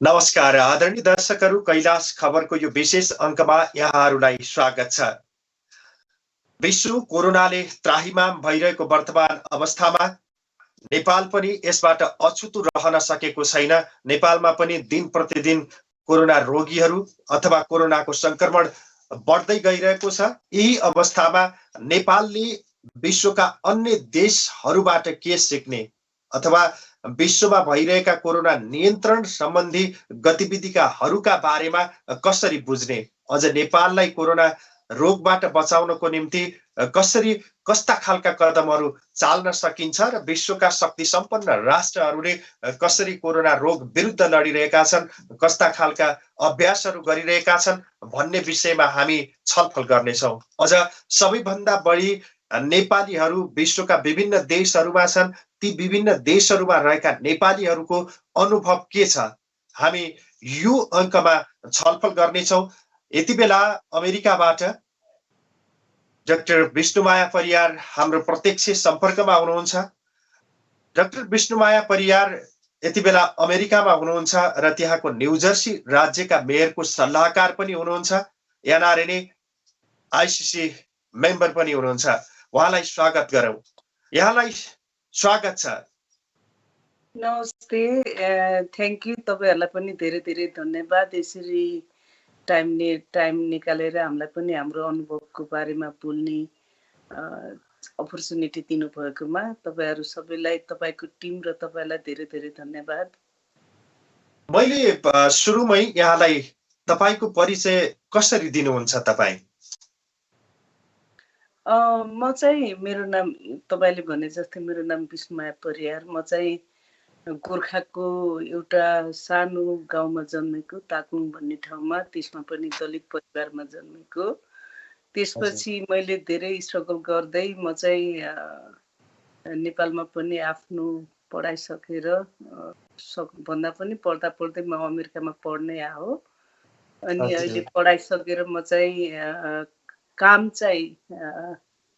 नमस्कार आदरणीय दर्शकहरू, कैलाश खबरको यो विशेष अङ्कमा यहाँहरूलाई स्वागत छ। विश्व कोरोनाले त्राहिमाम भइरहेको वर्तमान अवस्थामा नेपाल पनि यसबाट अछुतो रहन सकेको छैन। नेपालमा पनि दिन प्रतिदिन कोरोना रोगीहरू अथवा कोरोनाको संक्रमण बढ्दै गइरहेको छ। यही अवस्थामा नेपालले विश्वका अन्य देशहरूबाट के सिक्ने अथवा विश्वमा भइरहेका कोरोना नियन्त्रण सम्बन्धी गतिविधिकाहरूका बारेमा कसरी बुझ्ने, अझ नेपाललाई कोरोना रोगबाट बचाउनको निम्ति कस्ता खालका कदमहरू चाल्न सकिन्छ र विश्वका शक्ति सम्पन्न राष्ट्रहरूले कसरी कोरोना रोग विरुद्ध लडिरहेका छन्, कस्ता खालका अभ्यासहरू गरिरहेका छन् भन्ने विषयमा हामी छलफल गर्नेछौँ। अझ सबैभन्दा बढी नेपालीहरू विश्वका विभिन्न देशहरूमा छन्। ती विभिन्न देशहरूमा रहेका नेपालीहरूको अनुभव के छ, हामी यो अङ्कमा छलफल गर्नेछौँ। यति बेला अमेरिकाबाट डाक्टर विष्णुमाया परियार हाम्रो प्रत्यक्ष सम्पर्कमा हुनुहुन्छ। डाक्टर विष्णुमाया परियार यति बेला अमेरिकामा हुनुहुन्छ र त्यहाँको न्युजर्सी राज्यका मेयरको सल्लाहकार पनि हुनुहुन्छ। एनआरएनए आइसिसी मेम्बर पनि हुनुहुन्छ। उहाँलाई स्वागत गरौँ। यहाँलाई स्वागत छ। नमस्ते, थ्याङ्क यू। तपाईहरुलाई पनि धेरै धेरै धन्यवाद। यसरी टाइम निकालेर हामीलाई पनि हाम्रो अनुभवको बारेमा बोल्ने अपर्च्युनिटी दिनुभएकोमा तपाईहरु सबैलाई, तपाईको टिम र तपाईलाई धेरै धेरै धन्यवाद। मैले सुरुमै यहाँलाई तपाईको परिचय कसरी दिनुहुन्छ तपाई? म चाहिँ, मेरो नाम तपाईले भने जस्तै मेरो नाम विष्णुमाया परियार। म चाहिँ गोर्खाको एउटा सानो गाउँमा जन्मेको, ताकुङ भन्ने ठाउँमा, त्यसमा पनि दलित परिवारमा जन्मेको। त्यसपछि मैले धेरै स्ट्रगल गर्दै म चाहिँ नेपालमा पनि आफ्नो पढाइ सकेर भन्दा पनि पढ्दा पढ्दै म अमेरिकामा पढ्नै आयो। अनि अहिले पढाइ सकेर म चाहिँ काम चाहिँ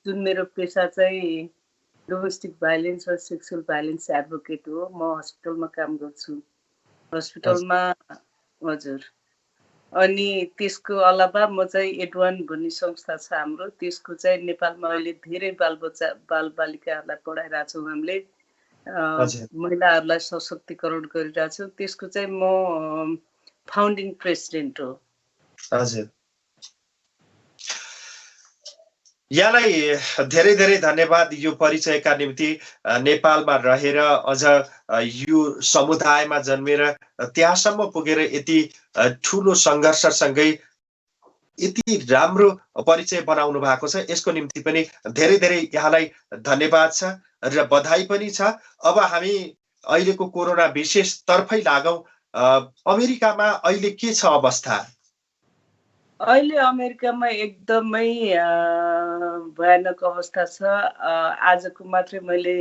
जुन मेरो पेसा चाहिँ डोमेस्टिक भाइलेन्स र सेक्सुअल भाइलेन्स एडभोकेट हो। म हस्पिटलमा काम गर्छु, हस्पिटलमा। हजुर। अनि त्यसको अलावा म चाहिँ एडवान भन्ने संस्था छ हाम्रो, त्यसको चाहिँ नेपालमा अहिले धेरै बालबालिकाहरूलाई पढाइरहेछौँ हामीले, महिलाहरूलाई सशक्तिकरण गरिरहेछौँ। त्यसको चाहिँ म फाउन्डिङ प्रेसिडेन्ट हो। हजुर। यहाँलाई धेरै धेरै धन्यवाद यो परिचयका निम्ति। नेपालमा रहेर अझ यो समुदायमा जन्मेर त्यहाँसम्म पुगेर यति ठुलो सङ्घर्षसँगै यति राम्रो परिचय बनाउनु भएको छ, यसको निम्ति पनि धेरै धेरै यहाँलाई धन्यवाद छ र बधाई पनि छ। अब हामी अहिलेको कोरोना विशेष तर्फै लागौँ। अमेरिकामा अहिले के छ अवस्था? अहिले अमेरिकामा एकदमै भयानक अवस्था छ। आजको मात्रै मैले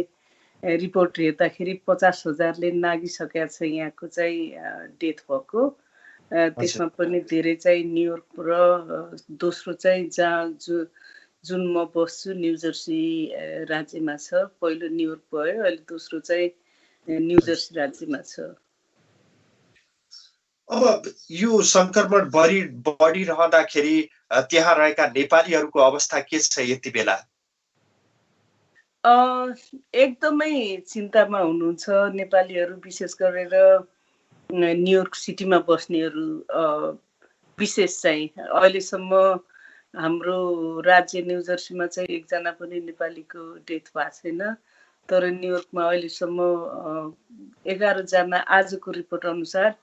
रिपोर्ट हेर्दाखेरि 50,000ले नागिसकेको छ यहाँको चाहिँ डेथ भएको। त्यसमा पनि धेरै चाहिँ न्युयोर्क र दोस्रो चाहिँ जहाँ जुन म बस्छु न्युजर्सी राज्यमा छ। पहिलो न्युयोर्क भयो, अहिले दोस्रो चाहिँ न्युजर्सी राज्यमा छ। अब यो संक्रमण बढिरहँदाखेरि त्यहाँ रहेका नेपालीहरूको अवस्था के छ यति बेला? एकदमै चिन्तामा हुनुहुन्छ नेपालीहरू, विशेष गरेर न्युयोर्क सिटीमा बस्नेहरू। विशेष चाहिँ अहिलेसम्म हाम्रो राज्य न्युजर्सीमा चाहिँ एकजना पनि नेपालीको डेथ भएको छैन, तर न्युयोर्कमा अहिलेसम्म 11 जना, आजको रिपोर्ट अनुसार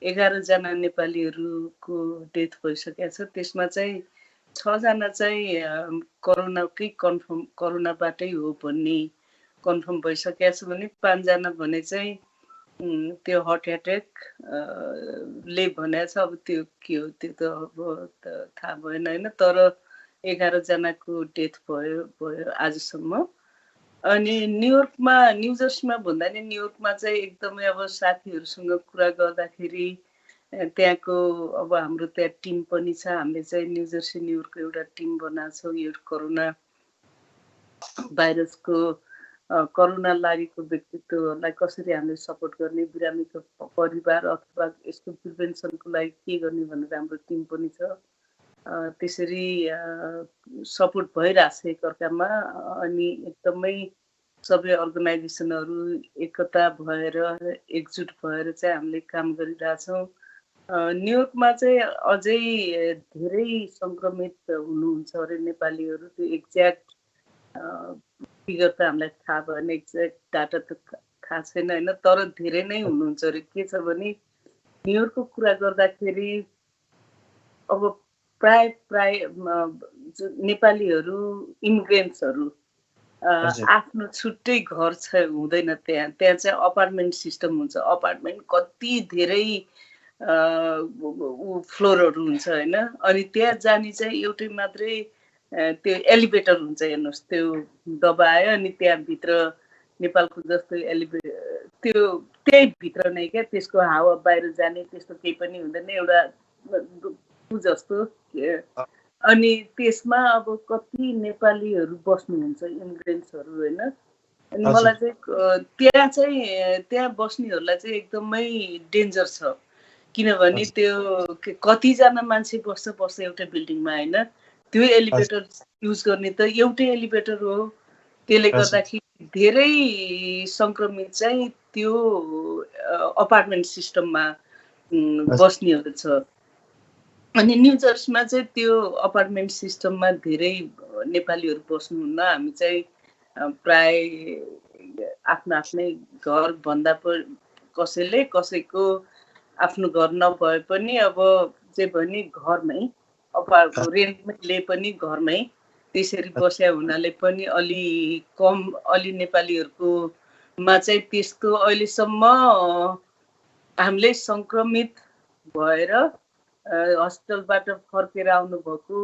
11 जना नेपालीहरूको डेथ भइसकेको छ। त्यसमा चाहिँ 6 जना चाहिँ कोरोनाबाटै हो भन्ने कन्फर्म भइसकेको छ भने 5 जना भने चाहिँ त्यो हार्ट एट्याक ले भनेको छ। अब त्यो के हो त्यो त अब थाहा भएन होइन, तर 11 जनाको डेथ भयो आजसम्म। अनि न्युयोर्कमा, न्युजर्सीमा भन्दा नि न्युयोर्कमा चाहिँ एकदमै अब साथीहरूसँग कुरा गर्दाखेरि त्यहाँको अब हाम्रो त्यहाँ टिम पनि छ। हामीले चाहिँ न्युजर्सी न्युयोर्कको एउटा टिम बनाएको छौँ यो कोरोना भाइरसको करोना लागेको व्यक्तित्वहरूलाई कसरी हामीले सपोर्ट गर्ने, बिरामीको परिवार अथवा यसको प्रिभेन्सनको लागि के गर्ने भनेर हाम्रो टिम पनि छ। त्यसरी सपोर्ट भइरहेछ एकअर्कामा। अनि एकदमै सबै अर्गनाइजेसनहरू एकता भएर एकजुट भएर चाहिँ हामीले काम गरिरहेछौँ। न्युयोर्कमा चाहिँ अझै धेरै सङ्क्रमित हुनुहुन्छ अरे नेपालीहरू। त्यो एक्ज्याक्ट फिगर त हामीलाई थाहा भएन, एक्ज्याक्ट डाटा त थाहा छैन होइन, तर धेरै नै हुनुहुन्छ अरे। के छ भने न्युयोर्कको कुरा गर्दाखेरि अब प्राय नेपालीहरू इमिग्रेन्ट्सहरू आफ्नो छुट्टै घर हुँदैन। त्यहाँ चाहिँ अपार्टमेन्ट सिस्टम हुन्छ। अपार्टमेन्ट कति धेरै फ्लोरहरू हुन्छ होइन। अनि त्यहाँ जाने चाहिँ एउटै मात्रै त्यो एलिभेटर हुन्छ। हेर्नुहोस्, त्यो दबायो अनि त्यहाँभित्र नेपालको जस्तो त्यो त्यही भित्र नै क्या, त्यसको हावा बाहिर जाने त्यस्तो केही पनि हुँदैन, एउटा जस्तो। अनि त्यसमा अब कति नेपालीहरू बस्नुहुन्छ, इमिग्रेन्ट्सहरू होइन। अनि मलाई चाहिँ त्यहाँ बस्नेहरूलाई चाहिँ एकदमै डेन्जर छ। किनभने त्यो कतिजना मान्छे बस्छ एउटा बिल्डिङमा होइन। त्यो एलिभेटर युज गर्ने त एउटै एलिभेटर हो। त्यसले गर्दाखेरि धेरै सङ्क्रमित चाहिँ त्यो अपार्टमेन्ट सिस्टममा बस्नेहरू छ। अनि न्यू जर्सीमा चाहिँ त्यो अपार्टमेन्ट सिस्टममा धेरै नेपालीहरू बस्नुहुन्न। हामी चाहिँ प्राय आफ्नो आफ्नै घर भन्दा कसैको आफ्नो घर नभए पनि अब चाहिँ भने घरमै रेन्टमै लिए पनि घरमै त्यसरी बस्या हुनाले पनि अलि नेपालीहरूको मा चाहिँ त्यस्तो अहिलेसम्म हामीले सङ्क्रमित भएर हस्पिटलबाट फर्केर आउनुभएको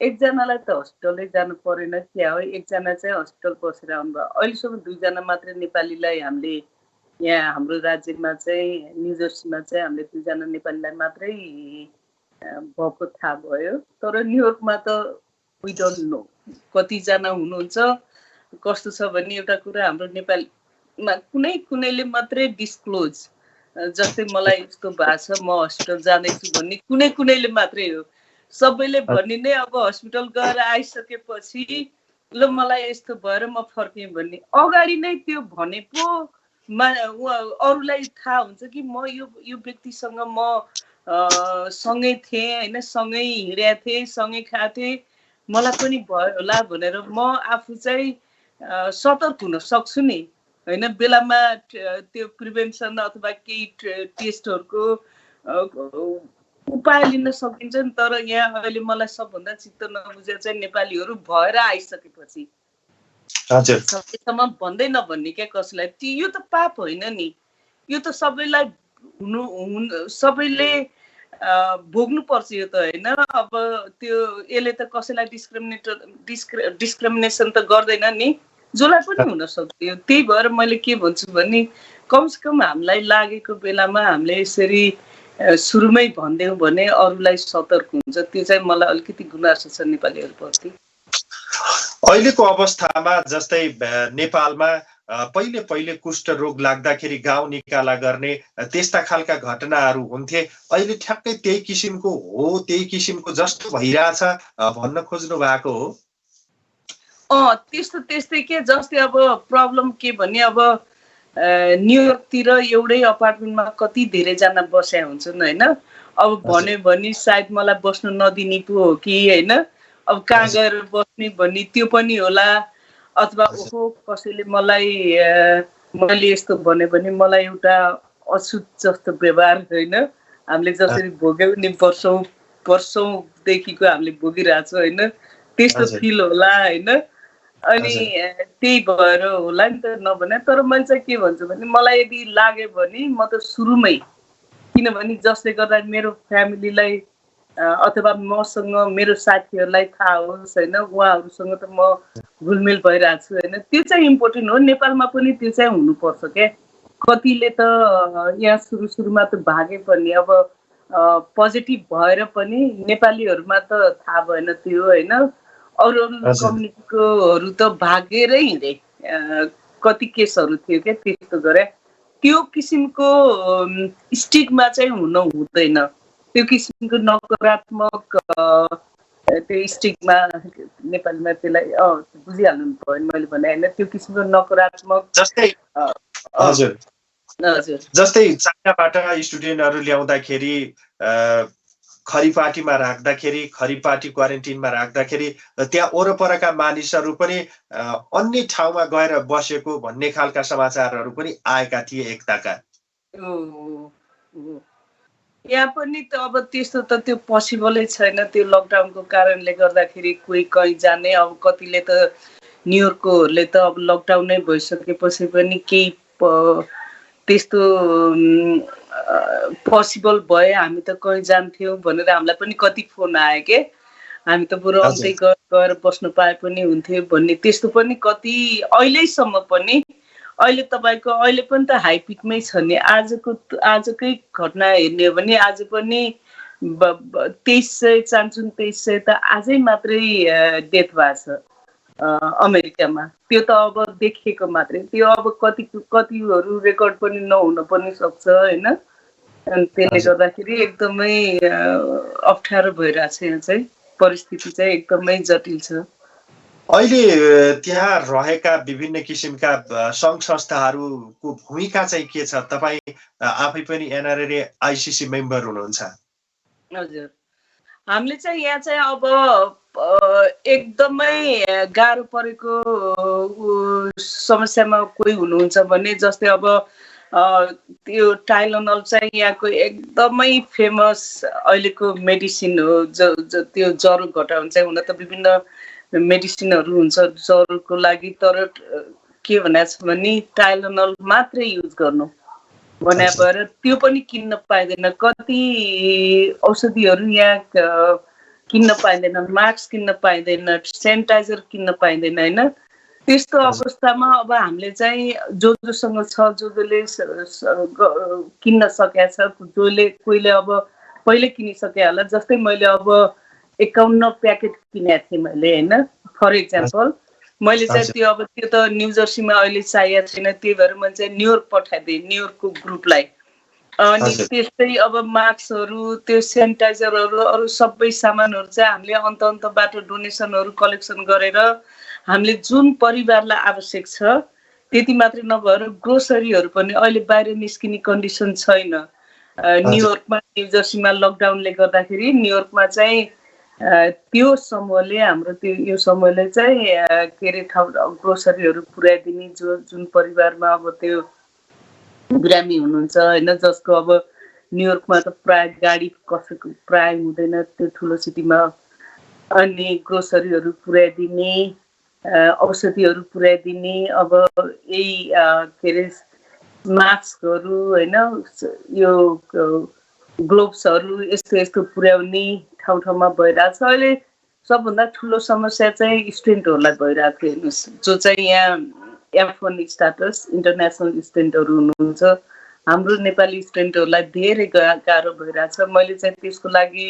एकजनालाई त हस्पिटलै जानु परेन क्या हो, एकजना चाहिँ हस्पिटल बसेर आउनुभयो। अहिलेसम्म 2 जना मात्रै नेपालीलाई हामीले यहाँ हाम्रो राज्यमा चाहिँ न्यू जर्सीमा चाहिँ हामीले 2 जना नेपालीलाई मात्रै भएको थाहा भयो। तर न्युयोर्कमा त वी डोन्ट नो कतिजना हुनुहुन्छ। कस्तो छ भने एउटा कुरा हाम्रो नेपालमा कुनैले मात्रै डिस्क्लोज, जस्तै मलाई यस्तो भएको छ म हस्पिटल जाँदैछु भन्ने कुनैले मात्रै हो। सबैले भन्ने नै अब हस्पिटल गएर आइसकेपछि ल मलाई यस्तो भएर म फर्केँ भन्ने अगाडि नै त्यो भने पो अरूलाई थाहा हुन्छ कि म यो व्यक्तिसँग म सँगै थिएँ होइन, सँगै हिँडेको थिएँ, सँगै खाएको थिएँ, मलाई पनि भयो होला भनेर म आफू चाहिँ सतर्क हुन सक्छु नि होइन। बेलामा त्यो प्रिभेन्सन अथवा केही टेस्टहरूको उपाय लिन सकिन्छ नि। तर यहाँ अहिले मलाई सबभन्दा चित्त नबुझेको चाहिँ नेपालीहरू भएर आइसकेपछि सबैसम्म भन्दै नभन्ने क्या कसैलाई। यो त पाप होइन नि, यो त सबैलाई सबैले भोग्नु पर्छ यो त होइन। अब त्यो यसले त कसैलाई डिस्क्रिमिनेसन त गर्दैन नि, जसलाई पनि हुन सक्थ्यो। त्यही भएर मैले के भन्छु भने कमसेकम हामीलाई लागेको बेलामा हामीले यसरी सुरुमै भनिदियौँ भने अरूलाई सतर्क हुन्छ। त्यो चाहिँ मलाई अलिकति गुनासो छ नेपालीहरूप्रति। अहिलेको अवस्थामा जस्तै नेपालमा पहिले कुष्ठ रोग लाग्दाखेरि गाउँ निकाला गर्ने त्यस्ता खालका घटनाहरू हुन्थे। अहिले ठ्याक्कै त्यही किसिमको जस्तो भइरहेछ भन्न खोज्नु भएको हो? त्यस्तै के, जस्तै अब प्रब्लम के भने अब न्युयोर्कतिर एउटै अपार्टमेन्टमा कति धेरैजना बस्या हुन्छन् होइन। अब भन्यो भने सायद मलाई बस्नु नदिने पो हो कि होइन, अब कहाँ गएर बस्ने भन्ने त्यो पनि होला। अथवा ओहो कसैले मैले यस्तो भन्यो भने मलाई एउटा अछुत जस्तो व्यवहार होइन, हामीले जसरी भोग्यौँ नि वर्षौँदेखिको हामीले भोगिरहेछौँ होइन, त्यस्तो फिल होला होइन। अनि त्यही भएर होला नि त नभने। तर मैले चाहिँ के भन्छु भने मलाई यदि लाग्यो भने म त सुरुमै, किनभने जसले गर्दा मेरो फ्यामिलीलाई अथवा मसँग मेरो साथीहरूलाई थाहा होस् होइन, उहाँहरूसँग त म घुलमिल भइरहेको छु होइन, त्यो चाहिँ इम्पोर्टेन्ट हो। नेपालमा पनि त्यो चाहिँ हुनुपर्छ क्या। कतिले त यहाँ सुरुमा त भागे पनि अब पोजिटिभ भएर पनि नेपालीहरूमा त थाहा भएन त्यो होइन। अरू कम्युनिटीकोहरू त भागेरै हिँडे कति केसहरू थियो क्या त्यस्तो गरे त्यो किसिमको स्टिगमा चाहिँ हुन हुँदैन त्यो किसिमको नकारात्मक त्यो स्टिगमा नेपालीमा त्यसलाई बुझिहाल्नु भयो मैले भने होइन त्यो किसिमको नकारात्मक जस्तै हजुर हजुर जस्तै चाइनाबाट स्टुडेन्टहरू ल्याउँदाखेरि खरिपाटीमा राख्दाखेरि खरिपाटी क्वारेन्टिनमा राख्दाखेरि त्यहाँ वरपरका मानिसहरू पनि अन्य ठाउँमा गएर बसेको भन्ने खालका समाचारहरू पनि आएका थिए एकताका। यहाँ पनि त अब त्यस्तो त त्यो पोसिबलै छैन त्यो लकडाउनको कारणले गर्दाखेरि कोही कहीँ जाने अब कतिले त न्युयोर्ककोहरूले त अब लकडाउनै भइसकेपछि पनि केही त्यस्तो पोसिबल भए हामी त कहीँ जान्थ्यौँ भनेर हामीलाई पनि कति फोन आयो के हामी त बरु अन्तै गएर बस्नु पाए पनि हुन्थ्यो भन्ने त्यस्तो पनि कति अहिलेसम्म पनि अहिले तपाईँको अहिले पनि त हाई पिकमै छ नि आजकै घटना हेर्ने हो भने आज पनि 2300 त आजै मात्रै डेथ भएको छ अमेरिकामा त्यो त अब देखिएको मात्रै त्यो अब कतिहरू रेकर्ड पनि नहुन पनि सक्छ होइन अनि त्यसले गर्दाखेरि एकदमै अप्ठ्यारो भइरहेछ यहाँ चाहिँ परिस्थिति चाहिँ एकदमै जटिल छ। अहिले त्यहाँ रहेका विभिन्न किसिमका सङ्घ संस्थाहरूको भूमिका चाहिँ के छ? तपाईँ आफै पनि एनआरए आइसिसी मेम्बर हुनुहुन्छ। हजुर हामीले चाहिँ यहाँ चाहिँ अब एकदमै गाह्रो परेको समस्यामा कोही हुनुहुन्छ भने जस्तै अब त्यो टाइलोनल चाहिँ यहाँको एकदमै फेमस अहिलेको मेडिसिन हो त्यो ज्वरो घटाउने चाहिँ हुन त विभिन्न मेडिसिनहरू हुन्छ ज्वरोको लागि तर के भनेको छ भने टाइलोनल मात्रै युज गर्नु भने भएर त्यो पनि किन्न पाइँदैन कति औषधिहरू यहाँ किन्न पाइँदैन मास्क किन्न पाइँदैन सेनिटाइजर किन्न पाइँदैन होइन त्यस्तो अवस्थामा अब हामीले चाहिँ जोसँग छ जसले किन्न सकेको छ जसले कोहीले अब पहिले किनिसके होला जस्तै मैले अब 51 प्याकेट किनेको थिएँ मैले होइन फर इक्जाम्पल मैले चाहिँ त्यो अब त्यो त न्यू जर्सीमा अहिले चाहिएको छैन त्यही भएर मैले चाहिँ न्युयोर्क पठाइदिएँ न्युयोर्कको ग्रुपलाई अनि त्यस्तै अब मास्कहरू त्यो सेनिटाइजरहरू अरू सबै सामानहरू चाहिँ हामीले अन्तबाट डोनेसनहरू कलेक्सन गरेर हामीले जुन परिवारलाई आवश्यक छ त्यति मात्रै नभएर ग्रोसरीहरू पनि अहिले बाहिर निस्किने कन्डिसन छैन न्युयोर्कमा न्यू जर्सीमा लकडाउनले गर्दाखेरि न्युयोर्कमा चाहिँ त्यो समूहले हाम्रो त्यो यो समूहले चाहिँ के अरे ग्रोसरीहरू पुर्याइदिने जुन परिवारमा अब त्यो बिरामी हुनुहुन्छ होइन जसको अब न्युयोर्कमा त प्राय गाडी कसैको प्राय हुँदैन त्यो ठुलो सिटीमा अनि ग्रोसरीहरू पुर्याइदिने औषधिहरू पुर्याइदिने अब यही के अरे मास्कहरू होइन यो ग्लोभ्सहरू यस्तो पुर्याउने ठाउँमा भइरहेछ अहिले सबभन्दा ठुलो समस्या चाहिँ स्टुडेन्टहरूलाई भइरहेको थियो हेर्नुहोस् जो चाहिँ यहाँ F1 स्टाटस इन्टरनेसनल स्टुडेन्टहरू हुनुहुन्छ हाम्रो नेपाली स्टुडेन्टहरूलाई धेरै गाह्रो भइरहेछ मैले चाहिँ त्यसको लागि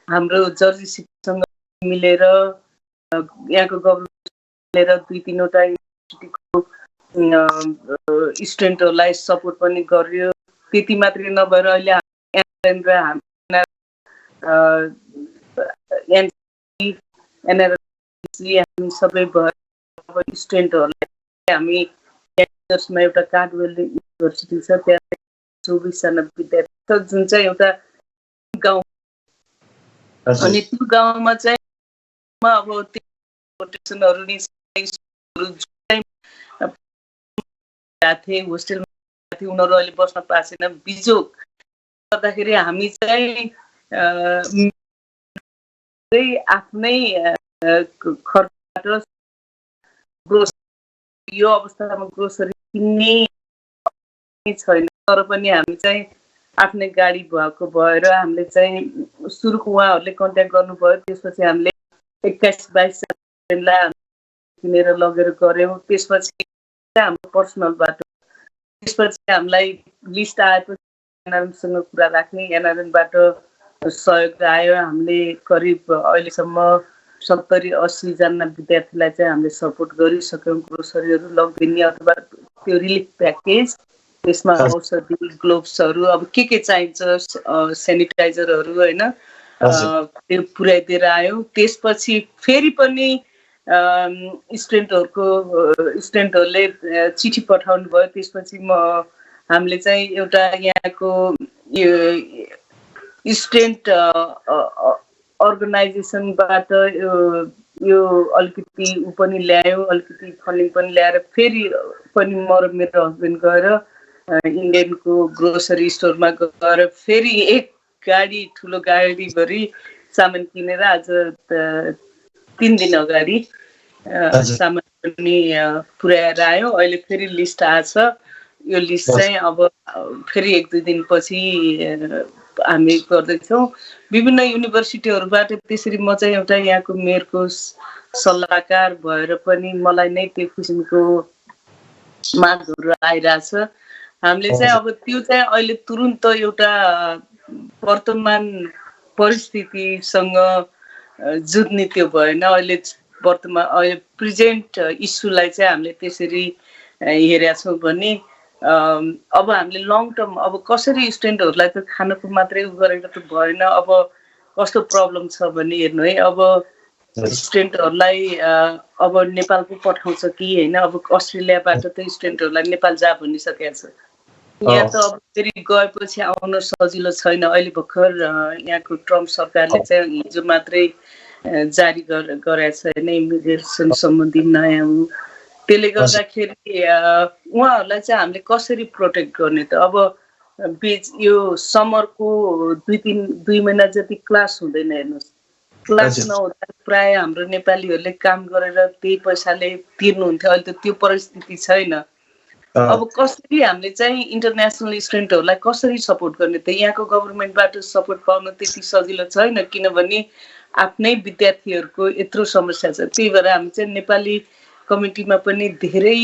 हाम्रो जर्जी सिटीसँग मिलेर यहाँको गभर्नमेन्ट मिलेर 2-3वटा युनिभर्सिटीको स्टुडेन्टहरूलाई सपोर्ट पनि गर्यो त्यति मात्रै नभएर अहिले हामी सबै भएर स्टुडेन्टहरूलाई हामी एउटा कार्डवेल युनिभर्सिटी छ त्यहाँ 24जना विद्यार्थी छ जुन चाहिँ एउटा गाउँ अनि त्यो गाउँमा चाहिँ अब प्रोटेक्सनहरू नि होस्टेलमा थिए उनीहरू अहिले बस्न पाएको छैन बिजोग गर्दाखेरि हामी चाहिँ आफ्नै खर्चबाट यो अवस्थामा ग्रोसरी किन्ने छैन तर पनि हामी चाहिँ आफ्नै गाडी भएको भएर हामीले चाहिँ सुरुको उहाँहरूले कन्ट्याक्ट गर्नुभयो त्यसपछि हामीले 21-22 लाई किनेर लगेर गऱ्यौँ त्यसपछि हाम्रो पर्सनल बाटो त्यसपछि हामीलाई लिस्ट आएपछि एनआरएनसँग कुरा राख्ने एनआरएनबाट सहयोग आयो हामीले करिब अहिलेसम्म 70-80 जना विद्यार्थीलाई चाहिँ हामीले सपोर्ट गरिसक्यौँ। ग्रोसरीहरू लगिदिने अथवा त्यो रिलिफ प्याकेज, त्यसमा औषधि, ग्लोभ्सहरू, अब के चाहिन्छ, सेनिटाइजरहरू होइन, त्यो पुर्याइदिएर आयौँ। त्यसपछि फेरि पनि स्टुडेन्टहरूले चिठी पठाउनु भयो। त्यसपछि हामीले चाहिँ एउटा यहाँको स्टुडेन्ट अर्गनाइजेसनबाट यो अलिकति ऊ पनि ल्यायौँ, अलिकति फन्डिङ पनि ल्याएर फेरि पनि म र मेरो हस्बेन्ड गएर इन्डियनको ग्रोसरी स्टोरमा गएर फेरि एक गाडी, ठुलो गाडीभरि सामान किनेर आज 3 दिन अगाडि सामान पनि पुर्याएर आयौँ। अहिले फेरि लिस्ट आएछ। यो लिस्ट चाहिँ अब फेरि 1-2 दिनपछि हामी गर्दैछौँ। विभिन्न युनिभर्सिटीहरूबाट त्यसरी म चाहिँ एउटा यहाँको मेयरको सल्लाहकार भएर पनि मलाई नै त्यो किसिमको मागहरू आइरहेछ। हामीले चाहिँ अब त्यो चाहिँ अहिले तुरुन्त एउटा वर्तमान परिस्थितिसँग जुझ्ने त्यो भएन। अहिले प्रेजेन्ट इस्युलाई चाहिँ हामीले त्यसरी हेरेका छौँ भने अब हामीले लङ टर्म अब कसरी स्टुडेन्टहरूलाई त खानको मात्रै गरेर त भएन। अब कस्तो प्रब्लम छ भने हेर्नु है, अब स्टुडेन्टहरूलाई अब नेपाल पो पठाउँछ कि होइन, अब अस्ट्रेलियाबाट त स्टुडेन्टहरूलाई नेपाल जा भनिसकेको छ। यहाँ त अब फेरि गएपछि आउन सजिलो छैन। अहिले भर्खर यहाँको ट्रम्प सरकारले चाहिँ हिजो मात्रै जारी गरेको छ होइन इमिग्रेसन सम्बन्धी नयाँ। त्यसले गर्दाखेरि उहाँहरूलाई चाहिँ हामीले कसरी प्रोटेक्ट गर्ने त? अब यो समरको 2 महिना जति क्लास हुँदैन। हेर्नुहोस्, क्लास नहुँदा प्राय हाम्रो नेपालीहरूले काम गरेर त्यही पैसाले तिर्नुहुन्थ्यो। अहिले त त्यो परिस्थिति छैन। अब कसरी हामीले चाहिँ इन्टरनेसनल स्टुडेन्टहरूलाई कसरी सपोर्ट गर्ने त? यहाँको गभर्मेन्टबाट सपोर्ट पाउन त्यति सजिलो छैन, किनभने आफ्नै विद्यार्थीहरूको यत्रो समस्या छ। त्यही भएर हामी चाहिँ नेपाली कमिटीमा पनि धेरै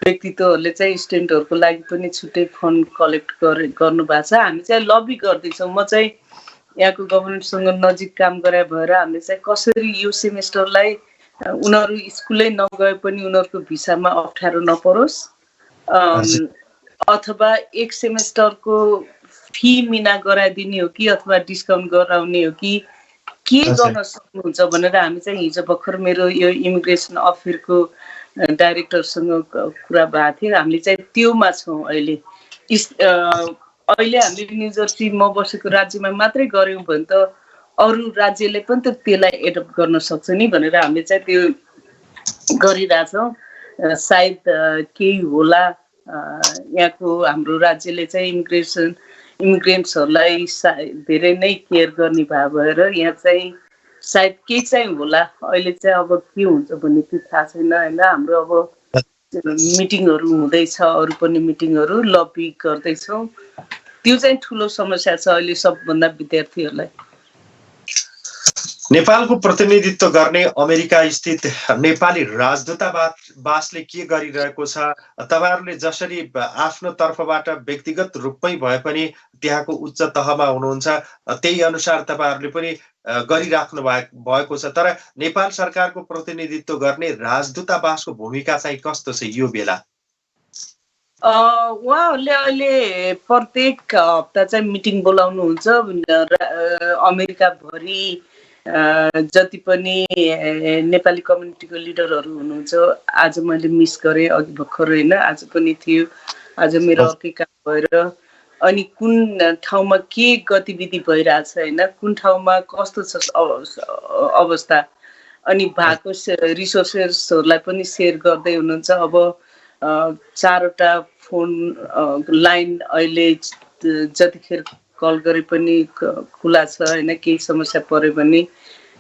व्यक्तित्वहरूले चाहिँ स्टुडेन्टहरूको लागि पनि छुट्टै फन्ड कलेक्ट गर्नु भएको छ। हामी चाहिँ लबी गर्दैछौँ। म चाहिँ यहाँको गभर्मेन्टसँग नजिक काम गरे भएर हामीले चाहिँ कसरी यो सेमेस्टरलाई उनीहरू स्कुलै नगए पनि उनीहरूको भिसामा अप्ठ्यारो नपरोस्, अथवा एक सेमेस्टरको फी मिना गराइदिने हो कि अथवा डिस्काउन्ट गराउने हो कि के गर्न सक्नुहुन्छ भनेर हामी चाहिँ हिजो भर्खर मेरो यो इमिग्रेसन अफिसको डाइरेक्टरसँग कुरा भएको थियो। हामीले चाहिँ त्योमा छौँ अहिले। हामीले न्यू जर्सी म बसेको राज्यमा मात्रै गऱ्यौँ भने त अरू राज्यले पनि त त्यसलाई एडप्ट गर्न सक्छ नि भनेर हामीले चाहिँ त्यो गरिरहेछौँ। सायद केही होला, यहाँको हाम्रो राज्यले चाहिँ इमिग्रेन्ट्सहरूलाई धेरै नै केयर गर्ने भएर यहाँ चाहिँ सायद केही चाहिँ होला। अहिले चाहिँ अब के हुन्छ भन्ने त्यो थाहा छैन होइन। हाम्रो अब मिटिङहरू हुँदैछ, अरू पनि मिटिङहरू लबी गर्दैछौँ। त्यो चाहिँ ठुलो समस्या छ अहिले सबभन्दा विद्यार्थीहरूलाई। नेपालको प्रतिनिधित्व गर्ने अमेरिका स्थित नेपाली राजदूतावासले के गरिरहेको छ? तपाईहरुले जसरी आफ्नो तर्फबाट व्यक्तिगत रूपमै भए पनि त्यहाँको उच्च तहमा हुनुहुन्छ, त्यही अनुसार तपाईहरुले पनि गरिराख्नु भएको छ। तर नेपाल सरकारको प्रतिनिधित्व गर्ने राजदूतावासको भूमिका चाहिँ कस्तो छ यो बेला? उहाँहरूले अहिले प्रत्येक हप्ता चाहिँ मिटिङ बोलाउनुहुन्छ। अमेरिकाभरि जति पनि नेपाली कम्युनिटीको लिडरहरू हुनुहुन्छ। आज मैले मिस गरेँ, अघि भर्खर होइन, आज पनि थियो। आज मेरो अर्कै काम भएर अनि कुन ठाउँमा के गतिविधि भइरहेछ होइन, कुन ठाउँमा कस्तो छ अवस्था, अनि भएको रिसोर्सेसहरूलाई पनि सेयर गर्दै हुनुहुन्छ। अब 4वटा फोन लाइन अहिले जतिखेर कल गरे पनि खुला छ होइन, केही समस्या पऱ्यो भने।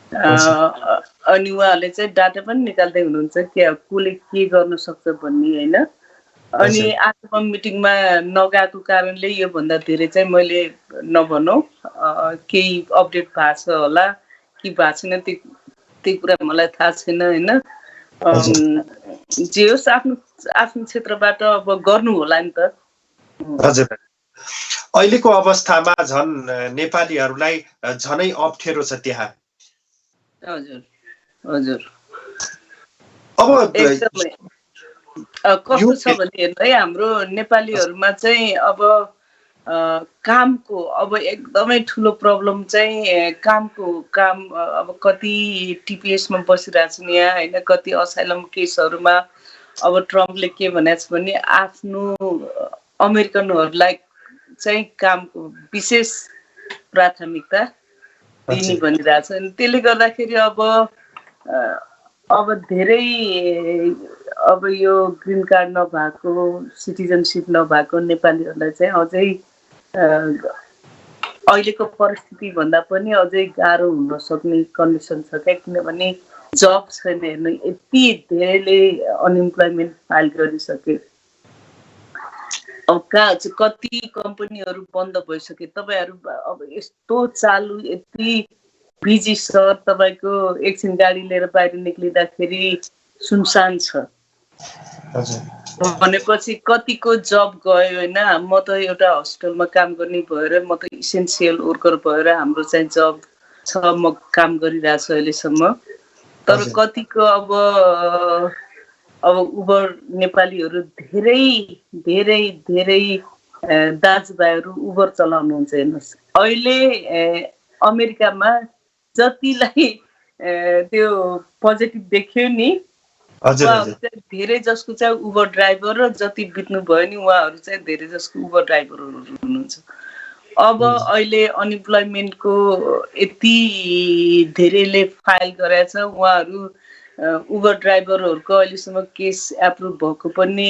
अनि उहाँहरूले चाहिँ डाटा पनि निकाल्दै हुनुहुन्छ कसले के गर्न सक्छ भन्ने होइन। अनि आज म मिटिङमा नगएको कारणले योभन्दा धेरै चाहिँ मैले नभनौँ, केही अपडेट भएको छ होला कि भएको छैन त्यो कुरा मलाई थाहा छैन होइन। जे होस् आफ्नो क्षेत्रबाट अब गर्नु होला नि त। हजुर, अहिलेको अवस्थामा झन् नेपालीहरूलाई झनै अप्ठ्यारो छ त्यहाँ। हजुर हजुर अब एकदमै कस्तो छ भने हेर्नु है, हाम्रो नेपालीहरूमा चाहिँ अब कामको अब एकदमै ठुलो प्रब्लम चाहिँ काम अब कति टिपिएसमा बसिरहेछन् यहाँ होइन, कति असाइलम केसहरूमा। अब ट्रम्पले के भनेको छ भने आफ्नो अमेरिकनहरूलाई चाहिँ कामको विशेष प्राथमिकता दिने भनिरहेछ। अनि त्यसले गर्दाखेरि अब धेरै अब यो ग्रिन कार्ड नभएको, सिटिजनसिप नभएको नेपालीहरूलाई चाहिँ अझै अहिलेको परिस्थिति भन्दा पनि अझै गाह्रो हुन सक्ने कन्डिसन छ क्या, किनभने जब छैन। हेर्नु, यति धेरैले अनइम्प्लोइमेन्ट फाइल गरिसके। अब कहाँ कति कम्पनीहरू बन्द भइसके। तपाईँहरू अब यस्तो चालु यति बिजी छ, तपाईँको एकछिन गाडी लिएर बाहिर निक्लिँदाखेरि सुनसान छ भनेपछि कतिको जब गयो होइन। म त एउटा हस्पिटलमा काम गर्ने भएर, म त इसेन्सियल वर्कर भएर हाम्रो चाहिँ जब छ, म काम गरिरहेको छु अहिलेसम्म। तर कतिको अब उबर नेपालीहरू धेरै धेरै धेरै दाजुभाइहरू उबर चलाउनुहुन्छ। हेर्नुहोस्, अहिले अमेरिकामा जतिलाई त्यो पोजिटिभ देख्यो नि, उहाँहरू चाहिँ धेरै जसको चाहिँ उबर ड्राइभर, र जति बित्नु भयो नि उहाँहरू चाहिँ धेरै जसको उबर ड्राइभरहरू हुनुहुन्छ। अब अहिले अनइम्प्लोइमेन्टको यति धेरैले फाइल गरेछ। उहाँहरू उबर ड्राइभरहरूको अहिलेसम्म केस एप्रुभ भएको पनि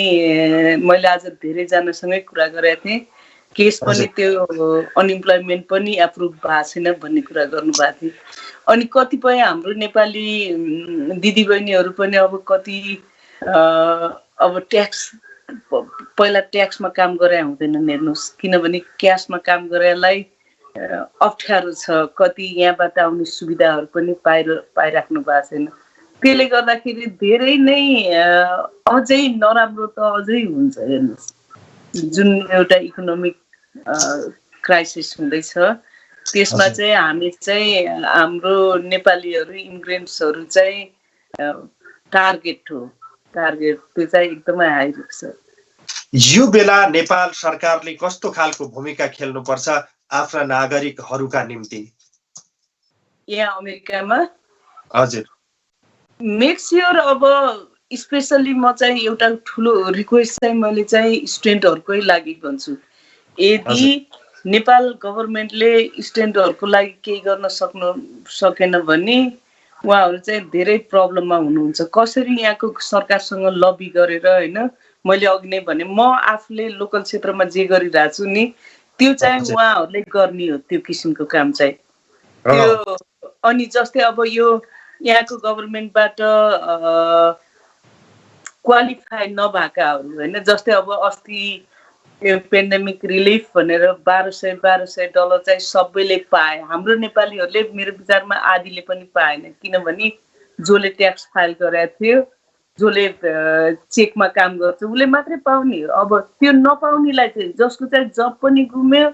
मैले आज धेरैजनासँगै कुरा गरेको थिएँ। केस पनि त्यो अनइम्प्लोइमेन्ट पनि एप्रुभ भएको छैन भन्ने कुरा गर्नुभएको थियो। अनि कतिपय हाम्रो नेपाली दिदीबहिनीहरू पनि अब कति अब ट्याक्स, पहिला ट्याक्समा काम गरे हुँदैनन्। हेर्नुहोस्, किनभने क्यासमा काम गरेलाई अप्ठ्यारो छ, कति यहाँबाट आउने सुविधाहरू पनि पाइराख्नु भएको छैन। त्यसले गर्दाखेरि धेरै नै अझै नराम्रो त अझै हुन्छ। हेर्नुहोस्, जुन एउटा इकोनोमिक क्राइसिस हुँदैछ, त्यसमा चाहिँ हामी चाहिँ हाम्रो नेपालीहरू इमिग्रेन्ट्सहरू चाहिँ टार्गेट हो। टार्गेट त्यो चाहिँ एकदमै हाई छ। यो बेला नेपाल सरकारले कस्तो खालको भूमिका खेल्नुपर्छ आफ्ना नागरिकहरूका निम्ति यहाँ अमेरिकामा? हजुर, मेक स्योर अब स्पेसल्ली म चाहिँ एउटा ठुलो रिक्वेस्ट चाहिँ मैले चाहिँ स्टुडेन्टहरूकै लागि भन्छु। यदि नेपाल गभर्मेन्टले स्टुडेन्टहरूको लागि केही गर्न सकेन भने उहाँहरू चाहिँ धेरै प्रब्लममा हुनुहुन्छ। कसरी यहाँको सरकारसँग लबी गरेर होइन, मैले अघि नै भने म आफूले लोकल क्षेत्रमा जे गरिरहेको छु नि, त्यो चाहिँ उहाँहरूले गर्ने हो। त्यो किसिमको काम चाहिँ त्यो। अनि जस्तै अब यो यहाँको गभर्मेन्टबाट क्वालिफाई नभएकाहरू होइन, जस्तै अब अस्ति यो पेन्डेमिक रिलिफ भनेर $1200 चाहिँ सबैले पाए। हाम्रो नेपालीहरूले मेरो विचारमा आधीले पनि पाएन, किनभने जसले ट्याक्स फाइल गरेको थियो, जसले चेकमा काम गर्छ, उसले मात्रै पाउने हो। अब त्यो नपाउनेलाई चाहिँ, जसको चाहिँ जब पनि गुम्यो,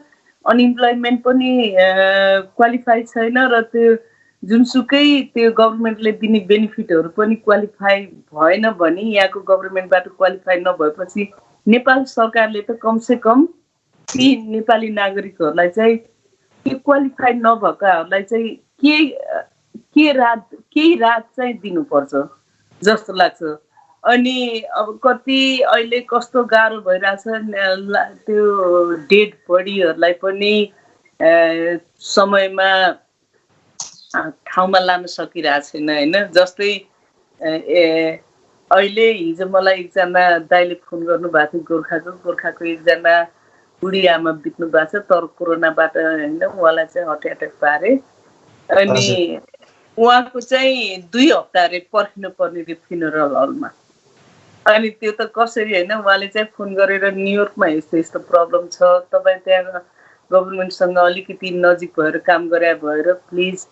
अनइम्प्लोइमेन्ट पनि क्वालिफाई छैन, र त्यो जुनसुकै त्यो गभर्मेन्टले दिने बेनिफिटहरू पनि क्वालिफाई भएन भने, यहाँको गभर्मेन्टबाट क्वालिफाई नभएपछि नेपाल सरकारले त कमसे कम ती नेपाली नागरिकहरूलाई चाहिँ त्यो क्वालिफाई नभएकाहरूलाई चाहिँ केही राहत चाहिँ दिनुपर्छ जस्तो लाग्छ। अनि अब कति अहिले कस्तो गाह्रो भइरहेछ, त्यो डेड बडीहरूलाई पनि समयमा ठाउँमा लान सकिरहेको छैन होइन। जस्तै अहिले हिजो मलाई एकजना दाइले फोन गर्नुभएको थियो, गोर्खाको एकजना बुढी आमा बित्नु भएको छ, तर कोरोनाबाट होइन, उहाँलाई चाहिँ हार्ट एट्याक पारे। अनि उहाँको चाहिँ 2 हप्ता अरे पर्खिनु पर्ने थियो फ्युनरल हलमा। अनि त्यो त कसरी होइन, उहाँले चाहिँ फोन गरेर न्युयोर्कमा यस्तो प्रब्लम छ, तपाईँ त्यहाँ गभर्मेन्टसँग अलिकति नजिक भएर काम गरे भएर प्लिज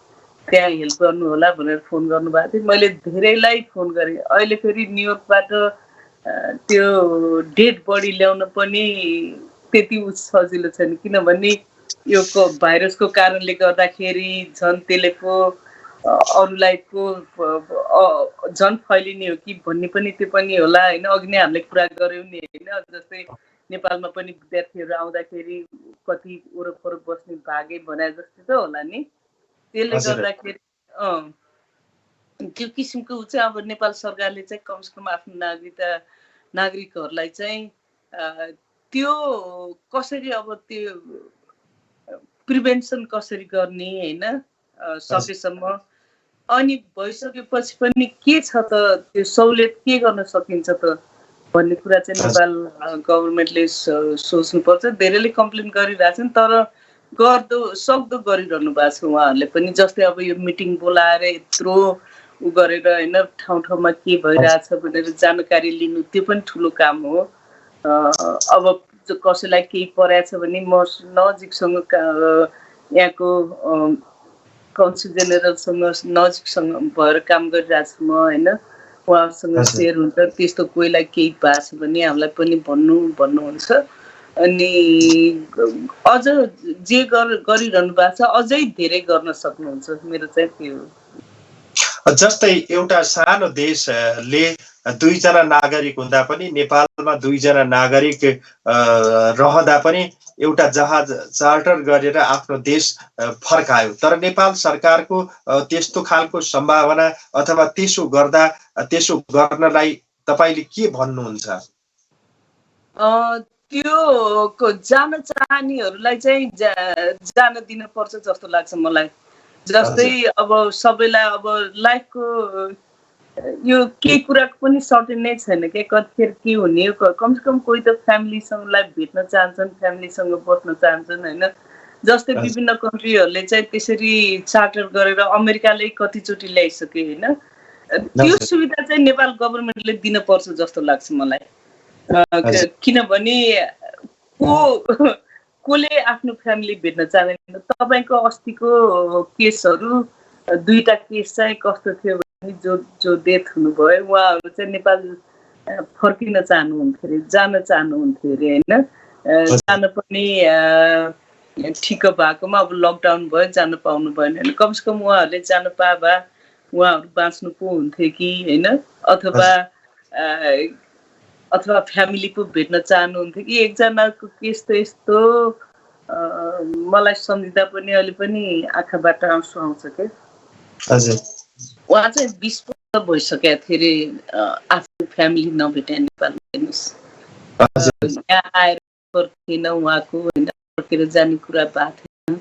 त्यहाँ हेल्प गर्नु होला भनेर फोन गर्नुभएको थियो। मैले धेरैलाई फोन गरेँ। अहिले फेरि न्युयोर्कबाट त्यो डेड बडी ल्याउन पनि त्यति सजिलो छैन, किनभने यो भाइरसको कारणले गर्दाखेरि झन् त्यसले पो अरूलाई को झन् फैलिने हो कि भन्ने पनि त्यो पनि होला होइन। अघि नै हामीले कुरा गऱ्यौँ नि होइन, जस्तै नेपालमा पनि विद्यार्थीहरू आउँदाखेरि कति वरपर बस्ने भागे भने जस्तो त होला नि। त्यसले गर्दाखेरि त्यो किसिमको चाहिँ अब नेपाल सरकारले चाहिँ कमसेकम आफ्नो नागरिकहरूलाई चाहिँ त्यो कसरी अब त्यो प्रिभेन्सन कसरी गर्ने होइन सकेसम्म, अनि भइसकेपछि पनि के छ त त्यो सहुलियत के गर्न सकिन्छ त भन्ने कुरा चाहिँ नेपाल गभर्मेन्टले सोच्नुपर्छ। धेरैले कम्प्लेन गरिरहेछन् तर गर्दो सक्दो गरिरहनु भएको छ उहाँहरूले पनि। जस्तै अब यो मिटिङ बोलाएर यत्रो उ गरेर होइन ठाउँ ठाउँमा के भइरहेछ भनेर जानकारी लिनु त्यो पनि ठुलो काम हो। अब कसैलाई केही परेछ भने म नजिकसँग यहाँको काउन्सिल जेनरलसँग नजिकसँग भएर काम गरिरहेको छु म होइन, उहाँसँग सेयर हुन्छ। त्यस्तो कोहीलाई केही भएको छ भने हामीलाई पनि भन्नुहुन्छ। अनि अझ जे गरिरहनु भएको छ अझै धेरै गर्न सक्नुहुन्छ, मेरो चाहिँ त्यो हो। जस्तै एउटा सानो देशले 2 जना नागरिक हुँदा पनि, नेपालमा 2 जना नागरिक रहँदा पनि एउटा जहाज चार्टर गरेर आफ्नो देश फर्कायो। तर नेपाल सरकारको त्यस्तो खालको सम्भावना अथवा त्यसो गर्नलाई तपाईले के भन्नुहुन्छ? त्यो जान चाहनेहरूलाई चाहिँ जान दिन पर्छ जस्तो लाग्छ मलाई। जस्तै अब सबैलाई अब लाइफको यो केही कुराको पनि सर्टेन नै छैन क्या, कतिखेर के हुने। कमसेकम कोही त फ्यामिलीसँगलाई भेट्न चाहन्छन्, फ्यामिलीसँग बस्न चाहन्छन् होइन। जस्तै विभिन्न कन्ट्रीहरूले चाहिँ त्यसरी चार्टर गरेर अमेरिकाले कतिचोटि ल्याइसके होइन। त्यो सुविधा चाहिँ नेपाल गभर्मेन्टले दिन पर्छ जस्तो लाग्छ मलाई। किनभने कसले आफ्नो फ्यामिली भेट्न चाहदैन। तपाईँको अस्तिको केसहरू 2टा केस चाहिँ कस्तो थियो भने जो डेथ हुनुभयो उहाँहरू चाहिँ नेपाल फर्किन चाहनुहुन्थ्यो अरे, जान चाहनुहुन्थ्यो अरे होइन। जान पनि ठिक भएकोमा अब लकडाउन भयो, जान पाउनु भएन होइन। कमसेकम उहाँहरूले जान पाए भए उहाँहरू बाँच्नु पो हुन्थ्यो कि होइन, अथवा फ्यामिली पो भेट्न चाहनुहुन्थ्यो कि। एकजनाको केस त यस्तो मलाई सम्झिँदा पनि अहिले पनि आँखाबाट आँसु आउँछ क्या। उहाँ चाहिँ 20 वर्ष भइसकेको थियो अरे आफ्नो फ्यामिली नभेटे नेपाल। यहाँ आएर फर्किन उहाँको होइन, फर्केर जाने कुरा भएको थिएन।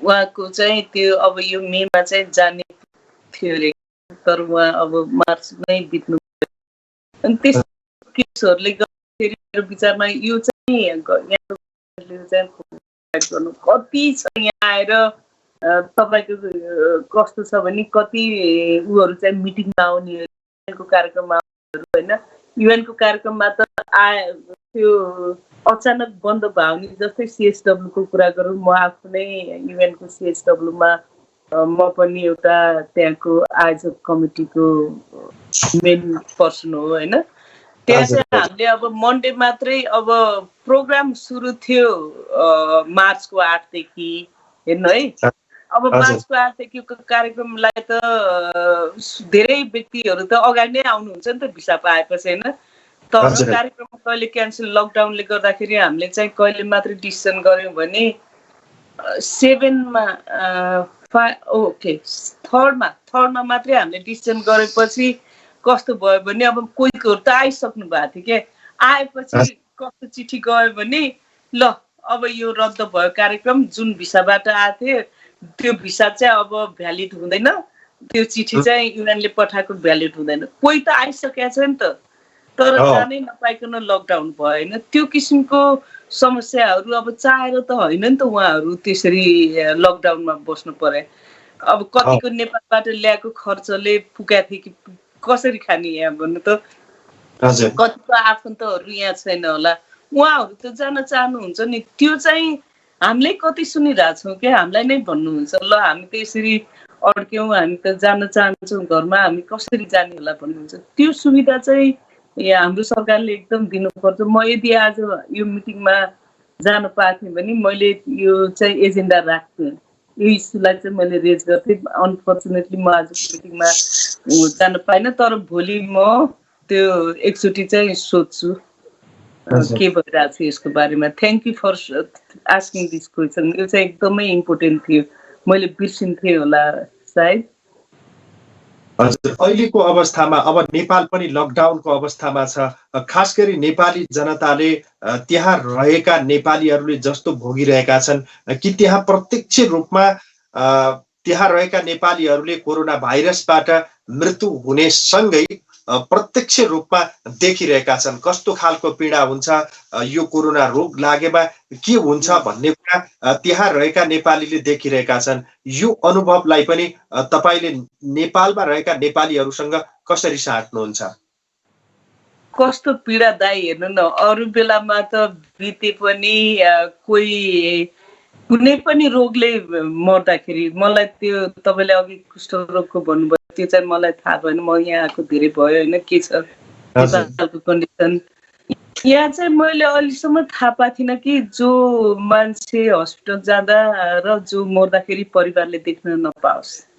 उहाँको चाहिँ त्यो अब यो मेमा चाहिँ जाने थियो अरे, तर उहाँ अब मार्चमै बित्नु। अनि त्यस्तो केसहरूले गर्दाखेरि मेरो विचारमा यो चाहिँ गर्नु कति छ। यहाँ आएर तपाईँको कस्तो छ भने कति उहरू चाहिँ मिटिङमा आउने, युएनको कार्यक्रममा आउनेहरू होइन। युएनको कार्यक्रममा त त्यो अचानक बन्द भयो नि। जस्तै सिएसडब्ल्यूको कुरा गरौँ, म आफू नै युएनको सिएसडब्ल्यूमा म पनि एउटा त्यहाँको आयोजक कमिटीको मेन पर्सन हो होइन। त्यहाँ चाहिँ हामीले अब मन्डे मात्रै अब प्रोग्राम सुरु थियो मार्चको 8 देखि हेर्नु है। अब मार्चको 8 देखिको कार्यक्रमलाई त धेरै व्यक्तिहरू त अगाडि नै आउनुहुन्छ नि त भिसा पाएपछि होइन। तर कार्यक्रम कहिले क्यान्सल, लकडाउनले गर्दाखेरि हामीले चाहिँ कहिले मात्रै डिसिजन गऱ्यौँ भने 7मा थर्डमा मात्रै हामीले डिसिजन गरेपछि कस्तो भयो भने अब कोहीहरू त आइसक्नु भएको थियो क्या। आएपछि कस्तो चिठी गयो भने ल अब यो रद्द भयो कार्यक्रम, जुन भिसाबाट आएको थियो त्यो भिसा चाहिँ अब भ्यालिड हुँदैन, त्यो चिठी चाहिँ युएनले पठाएको भ्यालिड हुँदैन। कोही त आइसकेको छ नि त, तर जानै नपाइकन लकडाउन भयो होइन। त्यो किसिमको समस्याहरू अब चाहेर त होइन नि त उहाँहरू त्यसरी लकडाउनमा बस्नु पर्यो। अब कतिको नेपालबाट ल्याएको खर्चले पुगेको थियो कि कसरी खाने यहाँ भन्नु त। कतिको आफन्तहरू यहाँ छैन होला, उहाँहरू त जान चाहनुहुन्छ नि। त्यो चाहिँ हामीले कति सुनिरहेछौँ क्या, हामीलाई नै भन्नुहुन्छ ल हामी त यसरी अड्क्यौँ, हामी त जान चाहन्छौँ घरमा, हामी कसरी जाने होला भन्नुहुन्छ। त्यो सुविधा चाहिँ हाम्रो सरकारले एकदम दिनुपर्छ। म यदि आज यो मिटिङमा जान पाएको थिएँ भने मैले यो चाहिँ एजेन्डा राख्थेँ यो इस्युलाई चाहिँ मैले रेज गर्थेँ। अनफर्चुनेटली म आजको मिटिङमा जान पाइनँ, तर भोलि म त्यो एकचोटि चाहिँ सोध्छु के भइरहेको छ यसको बारेमा। Thank you for asking this question. यो चाहिँ एकदमै इम्पोर्टेन्ट थियो, मैले बिर्सिन्थेँ होला सायद। हजुर, अहिलेको अवस्थामा अब नेपाल पनि लकडाउनको अवस्थामा छ। खास गरी नेपाली जनताले त्यहाँ रहेका नेपालीहरूले जस्तो भोगिरहेका छन् कि त्यहाँ प्रत्यक्ष रूपमा त्यहाँ रहेका नेपालीहरूले कोरोना भाइरसबाट मृत्यु हुने सँगै प्रत्यक्ष रूपमा देखिरहेका छन् कस्तो खालको पीडा हुन्छ, यो कोरोना रोग लागेमा के हुन्छ भन्ने कुरा त्यहाँ रहेका नेपालीले देखिरहेका छन्। यो अनुभवलाई पनि तपाईले नेपालमा रहेका नेपालीहरूसँग कसरी साट्नुहुन्छ? कस्तो पीडादायी हेर्नु न, अरू बेलामा त बिते पनि कोही कुनै पनि रोगले मर्दाखेरि मलाई त्यो तपाईँले अघि कुष्ठरोगको भन्नुभयो, त्यो चाहिँ मलाई थाहा भएन, म यहाँ आएको धेरै भयो होइन, के छ नेपालको कन्डिसन। यहाँ चाहिँ मैले अहिलेसम्म थाहा पाएको थिइनँ कि जो मान्छे हस्पिटल जाँदा र जो मर्दाखेरि परिवारले देख्न नपाओस्,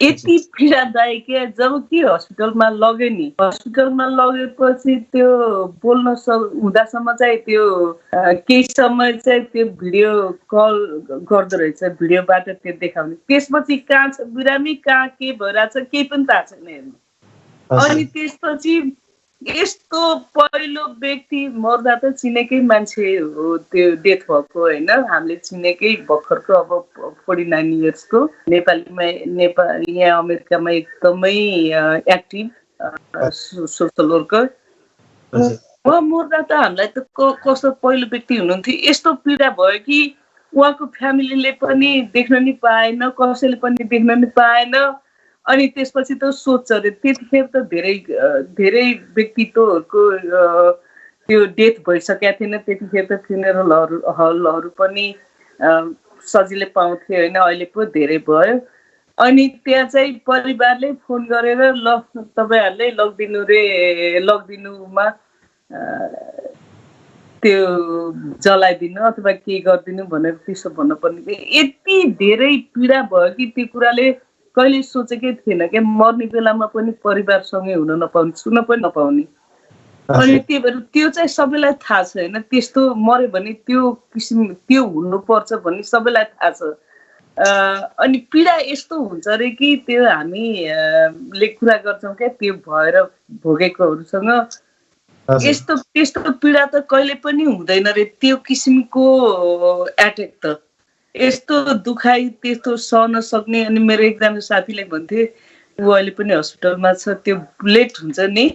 यति पीडादायक क्या। जब कि हस्पिटलमा लग्यो नि, हस्पिटलमा लगेपछि त्यो बोल्न हुँदासम्म चाहिँ त्यो केही समय चाहिँ त्यो भिडियो कल गर्दो रहेछ, भिडियोबाट त्यो देखाउने। त्यसपछि कहाँ छ बिरामी, कहाँ के भइरहेछ केही पनि थाहा छैन हेर्नु। अनि त्यसपछि यस्तो पहिलो व्यक्ति मर्दा त चिनेकै मान्छे हो त्यो डेथ भएको होइन, हामीले चिनेकै भर्खरको अब 49 इयर्सको नेपाल यहाँ अमेरिकामा एकदमै एक्टिभ सोसल वर्कर। उहाँ मर्दा त हामीलाई त कस्तो पहिलो व्यक्ति हुनुहुन्थ्यो। यस्तो पीडा भयो कि उहाँको फ्यामिलीले पनि देख्न नि पाएन, कसैले पनि देख्न नि पाएन। अनि त्यसपछि त सोध्छ अरे, त्यतिखेर त धेरै व्यक्तित्वहरूको त्यो डेथ भइसकेका थिएन, त्यतिखेर त फ्युनेरल हलहरू पनि सजिलै पाउँथे होइन, अहिले पो धेरै भयो। अनि त्यहाँ चाहिँ परिवारले फोन गरेर ल तपाईँहरूले लगिदिनुमा त्यो जलाइदिनु अथवा के गरिदिनु भनेर त्यसो भन्नुपर्ने। यति धेरै पीडा भयो कि त्यो कुराले कहिले सोचेकै थिएन क्या, मर्ने बेलामा पनि परिवारसँगै हुन नपाउने, छुन पनि नपाउने। अनि त्यही भएर त्यो चाहिँ सबैलाई थाहा छ होइन, त्यस्तो मर्यो भने त्यो हुनुपर्छ भन्ने सबैलाई थाहा छ। अनि पीडा यस्तो हुन्छ अरे कि त्यो हामीले कुरा गर्छौँ क्या, त्यो भएर भोगेकोहरूसँग त्यस्तो पीडा त कहिले पनि हुँदैन रे, त्यो किसिमको एटेक त यस्तो दुखाइ त्यस्तो सहन सक्ने। अनि मेरो एकजना साथीले भन्थे, ऊ अहिले पनि हस्पिटलमा छ, त्यो ब्लेड हुन्छ नि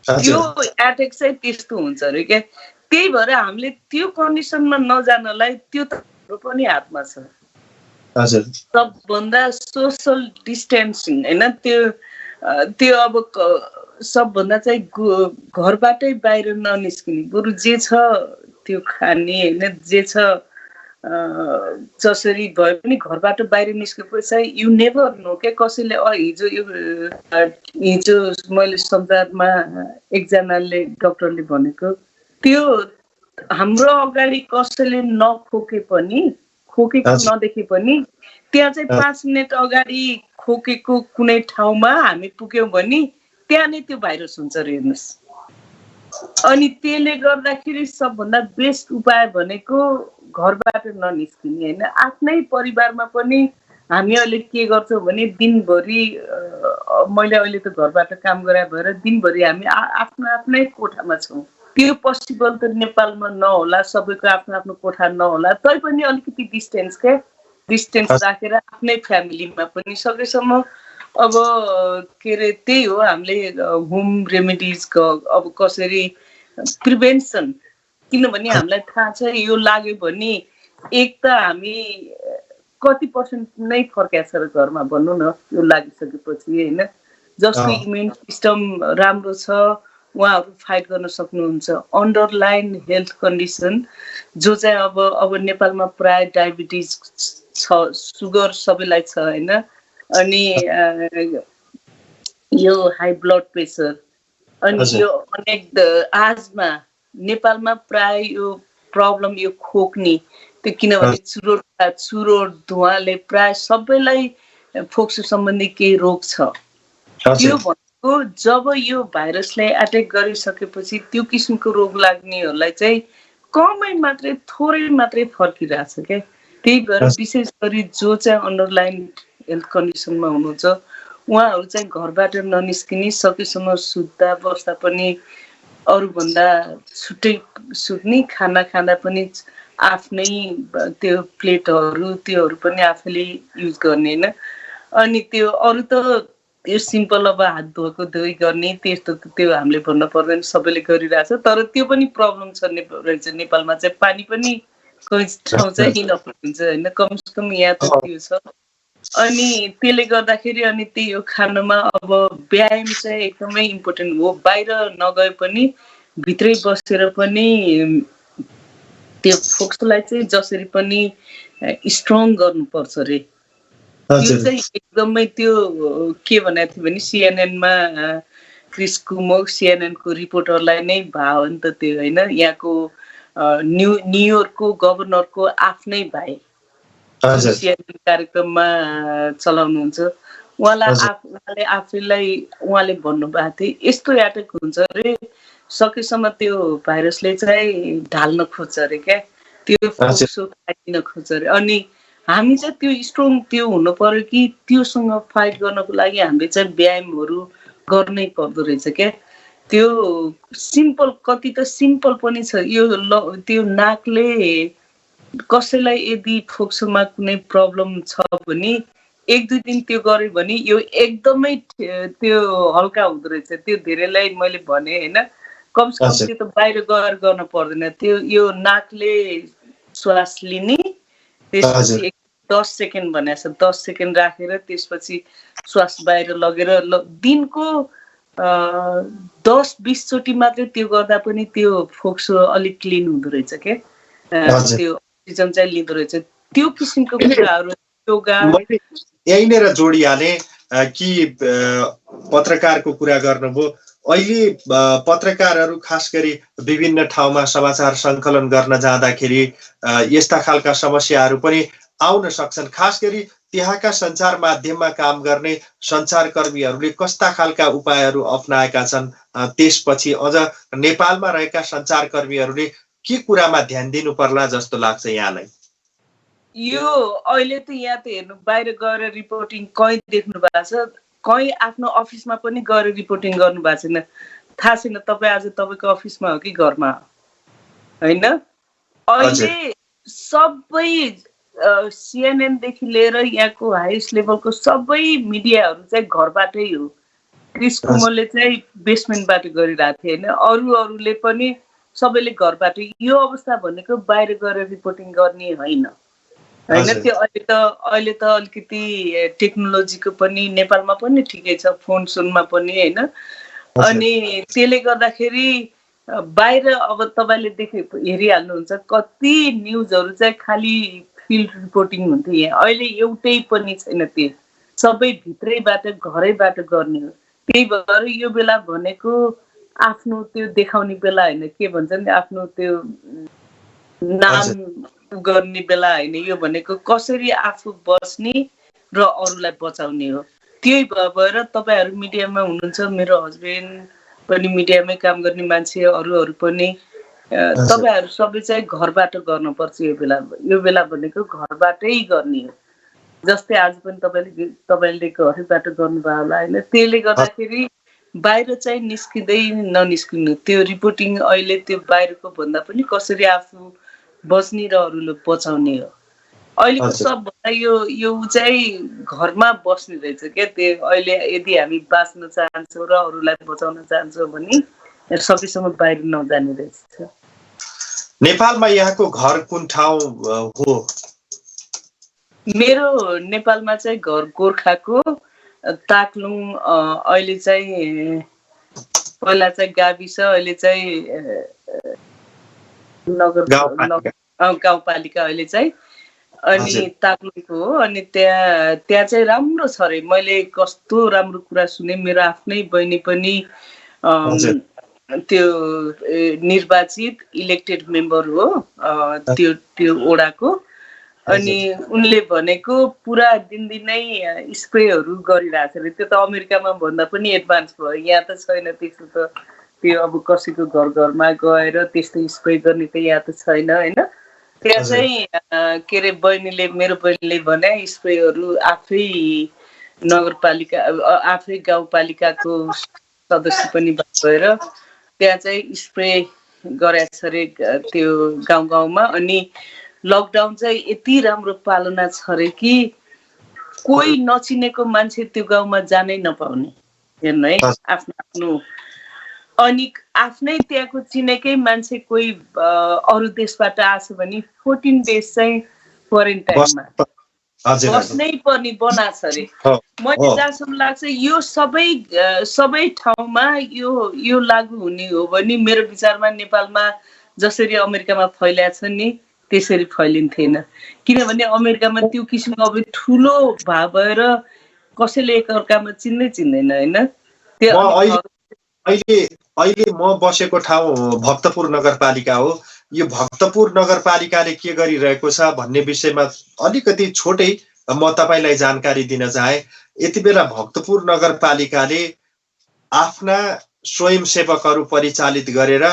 त्यो एटेक चाहिँ त्यस्तो हुन्छ अरे क्या। त्यही भएर हामीले त्यो कन्डिसनमा नजानलाई त्यो त हाम्रो पनि हातमा छ। सबभन्दा सोसल डिस्टेन्सिङ होइन, त्यो अब सबभन्दा चाहिँ घरबाटै बाहिर ननिस्किने, बरु जे छ त्यो खाने होइन, जे छ जसरी भए पनि घरबाट बाहिर निस्केपछि चाहिँ यु नेभर नो क्या। कसैले हिजो मैले संसारमा एकजनाले डक्टरले भनेको, त्यो हाम्रो अगाडि कसैले नखोके पनि, खोकेको नदेखे पनि त्यहाँ चाहिँ 5 मिनट अगाडि खोकेको कुनै ठाउँमा हामी पुग्यौँ भने त्यहाँ नै त्यो भाइरस हुन्छ रे हेर्नुहोस्। अनि त्यसले गर्दाखेरि सबभन्दा बेस्ट उपाय भनेको घरबाट ननिस्किने होइन। आफ्नै परिवारमा पनि हामी अहिले के गर्छौँ भने दिनभरि, मैले अहिले त घरबाट काम गरे भएर दिनभरि हामी आफ्नै कोठामा छौँ। त्यो पोसिबल त नेपालमा नहोला, सबैको आफ्नो आफ्नो कोठा नहोला, तैपनि अलिकति डिस्टेन्स राखेर आफ्नै फ्यामिलीमा पनि सकेसम्म अब के अरे त्यही हो हामीले होम रेमेडिजको अब कसरी प्रिभेन्सन, किनभने हामीलाई थाहा छ यो लाग्यो भने एक त हामी कति पर्सेन्ट नै फर्किया छ र घरमा भन्नु न, यो लागिसकेपछि होइन। जसको इम्युन सिस्टम राम्रो छ उहाँहरू फाइट गर्न सक्नुहुन्छ। अन्डरलाइन हेल्थ कन्डिसन जो चाहिँ अब नेपालमा प्राय डायबिटिज छ, सुगर सबैलाई छ होइन, अनि यो हाई ब्लड प्रेसर, अनि यो अनेक आजमा नेपालमा प्राय यो प्रब्लम, यो खोक्ने त्यो किनभने चुरोट धुवाले प्राय सबैलाई फोक्सो सम्बन्धी केही रोग छ। त्यो भनेको जब यो भाइरसले एट्याक गरिसकेपछि त्यो किसिमको रोग लाग्नेहरूलाई चाहिँ कमै मात्रै थोरै मात्रै फर्किरहेछ क्या। त्यही भएर विशेष गरी जो चाहिँ अन्डरलाइन हेल्थ कन्डिसनमा हुनुहुन्छ उहाँहरू चाहिँ घरबाट ननिस्किने, सकेसम्म सुत्दा बस्दा पनि अरूभन्दा छुट्टै सुत्ने, खाना खाँदा पनि आफ्नै त्यो प्लेटहरू त्योहरू पनि आफैले युज गर्ने होइन। अनि त्यो अरू त त्यो सिम्पल अब हात धोएको धोइ गर्ने त्यस्तो त त्यो हामीले भन्न पर्दैन, सबैले गरिरहेछ। तर त्यो पनि प्रब्लम छ रहेछ नेपालमा चाहिँ, पानी पनि कोही ठाउँ चाहिँ नपुग्छ होइन, कमसेकम यहाँ त त्यो छ। अनि त्यसले गर्दाखेरि अनि त्यही हो खानामा अब व्यायाम चाहिँ एकदमै इम्पोर्टेन्ट हो। बाहिर नगए पनि भित्रै बसेर पनि त्यो फोक्सोलाई चाहिँ जसरी पनि स्ट्रङ गर्नुपर्छ अरे। त्यो चाहिँ एकदमै त्यो के भनेको थियो भने सिएनएनमा क्रिस कुमोक सिएनएनको रिपोर्टरलाई नै भयो नि त त्यो होइन, यहाँको न्युयोर्कको गभर्नरको आफ्नै भाइ सिएनएन कार्यक्रममा चलाउनुहुन्छ। उहाँले आफैलाई उहाँले भन्नुभएको थियो यस्तो एट्याक हुन्छ अरे, सकेसम्म त्यो भाइरसले चाहिँ ढाल्न खोज्छ अरे क्या, त्यो फोक्सो खाइदिन खोज्छ अरे। अनि हामी चाहिँ त्यो स्ट्रङ त्यो हुनु पर्यो कि त्योसँग फाइट गर्नको लागि हामीले चाहिँ व्यायामहरू गर्नै पर्दो रहेछ क्या। त्यो सिम्पल, कति त सिम्पल पनि छ यो त्यो नाकले कसैलाई यदि फोक्सोमा कुनै प्रब्लम छ भने 1-2 दिन त्यो गर्यो भने यो एकदमै त्यो हल्का हुँदो रहेछ। त्यो धेरैलाई मैले भने होइन, कमसेकम त्यो त बाहिर गएर गर्न पर्दैन। त्यो यो नाकले श्वास लिने, त्यसपछि 10 सेकेन्ड भनेको छ, 10 सेकेन्ड राखेर त्यसपछि श्वास बाहिर लगेर दिनको 10-20 चोटि मात्रै त्यो गर्दा पनि त्यो फोक्सो अलिक क्लिन हुँदो रहेछ क्या, त्यो अक्सिजन चाहिँ लिँदो रहेछ। त्यो किसिमको कुराहरू योगा। यहीँनिर जोडिहाले कि पत्रकारको कुरा गर्नुभयो। अहिले पत्रकारहरू खास गरी विभिन्न ठाउँमा समाचार सङ्कलन गर्न जाँदाखेरि यस्ता खालका समस्याहरू पनि आउन सक्छन्। खास गरी त्यहाँका सञ्चार माध्यममा काम गर्ने सञ्चारकर्मीहरूले कस्ता खालका उपायहरू अप्नाएका छन्, त्यसपछि अझ नेपालमा रहेका सञ्चारकर्मीहरूले के कुरामा ध्यान दिनु पर्ला जस्तो लाग्छ यहाँलाई? यो अहिले त यहाँ त हेर्नु, बाहिर गएर रिपोर्टिङ कहीँ देख्नु भएको छ, कहीँ आफ्नो अफिसमा पनि गएर रिपोर्टिङ गर्नु भएको छैन। थाहा छैन तपाईँ आज तपाईँको अफिसमा हो कि घरमा होइन। अहिले सबै सिएनएनदेखि लिएर यहाँको हाइएस्ट लेभलको सबै मिडियाहरू चाहिँ घरबाटै हो। क्रिस कुमोरले चाहिँ बेसमेन्टबाट गरिरहेको थियो होइन, अरूले पनि सबैले घरबाटै। यो अवस्था भनेको बाहिर गएर रिपोर्टिङ गर्ने होइन होइन। त्यो अहिले त अलिकति टेक्नोलोजीको पनि नेपालमा पनि ठिकै छ, फोन सोनमा पनि होइन। अनि त्यसले गर्दाखेरि बाहिर अब तपाईँले हेरिहाल्नुहुन्छ कति न्युजहरू चाहिँ खालि फिल्ड रिपोर्टिङ हुन्थ्यो, यहाँ अहिले एउटै पनि छैन। त्यो सबै भित्रैबाट घरैबाट गर्ने हो। त्यही भएर यो बेला भनेको आफ्नो त्यो देखाउने बेला होइन, के भन्छ नि, आफ्नो त्यो नाम गर्ने बेला होइन। यो भनेको कसरी आफू बस्ने र अरूलाई बचाउने हो। त्यही भएर तपाईँहरू मिडियामा हुनुहुन्छ, मेरो हस्बेन्ड पनि मिडियामै काम गर्ने मान्छे, अरूहरू पनि, तपाईँहरू सबै चाहिँ घरबाट गर्नुपर्छ। यो बेला भनेको घरबाटै गर्ने हो। जस्तै आज पनि तपाईँले घरैबाट गर्नुभयो होला होइन। त्यसले गर्दाखेरि बाहिर चाहिँ निस्किँदै ननिस्किनु। त्यो रिपोर्टिङ अहिले त्यो बाहिरको भन्दा पनि कसरी आफू बच्ने र अरूले बचाउने हो। अहिलेको सबभन्दा यो चाहिँ घरमा बस्ने रहेछ क्या। त्यो अहिले यदि हामी बाँच्न चाहन्छौँ र अरूलाई बचाउन चाहन्छौँ भने सकेसम्म बाहिर नजाने रहेछ। नेपालमा यहाँको घर कुन ठाउँ हो? मेरो नेपालमा चाहिँ घर गोर्खाको ताक्लुङ। अहिले चाहिँ पहिला चाहिँ गाविस, अहिले चाहिँ गाउँपालिका अहिले चाहिँ। अनि ताक्लुङको हो। अनि त्यहाँ चाहिँ राम्रो छ अरे। मैले कस्तो राम्रो कुरा सुने, मेरो आफ्नै बहिनी पनि त्यो निर्वाचित इलेक्टेड मेम्बर हो त्यो त्यो ओडाको। अनि उनले भनेको पुरा दिनदिनै स्प्रेहरू गरिरहेको छ अरे। त्यो त अमेरिकामा भन्दा पनि एडभान्स भयो, यहाँ त छैन त्यस्तो त। त्यो अब कसैको घर घरमा गएर त्यस्तो स्प्रे गर्ने त यहाँ त छैन होइन। त्यहाँ चाहिँ के अरे मेरो बहिनीले भने स्प्रेहरू आफै नगरपालिका आफै गाउँपालिकाको सदस्य पनि भएर त्यहाँ चाहिँ स्प्रे गराएको छ अरे त्यो गाउँ गाउँमा। अनि लकडाउन चाहिँ यति राम्रो पालना छ अरे कि कोही नचिनेको मान्छे त्यो गाउँमा जानै नपाउने, हेर्नु है आफ्नो आफ्नो। अनि आफ्नै त्यहाँको चिनेकै मान्छे कोही अरू देशबाट आछ भने 14 डेज चाहिँ क्वारेन्टाइनमा बस्नै पर्ने बनाएको छ अरे। मैले जहाँसम्म लाग्छ यो सबै ठाउँमा यो लागू हुने हो भने मेरो विचारमा नेपालमा जसरी अमेरिकामा फैलिएको छ नि त्यसरी फैलिन्थेन। किनभने अमेरिकामा त्यो किसिमको अब ठुलो भाव भएर कसैले एकअर्कामा चिन्दैन होइन। अहिले म बसेको ठाउँ भक्तपुर नगरपालिका हो। यो भक्तपुर नगरपालिकाले के गरिरहेको छ भन्ने विषयमा अलिकति छोटै म तपाईलाई जानकारी दिन चाहे। यति बेला भक्तपुर नगरपालिकाले आफ्ना स्वयंसेवकहरू परिचालित गरेर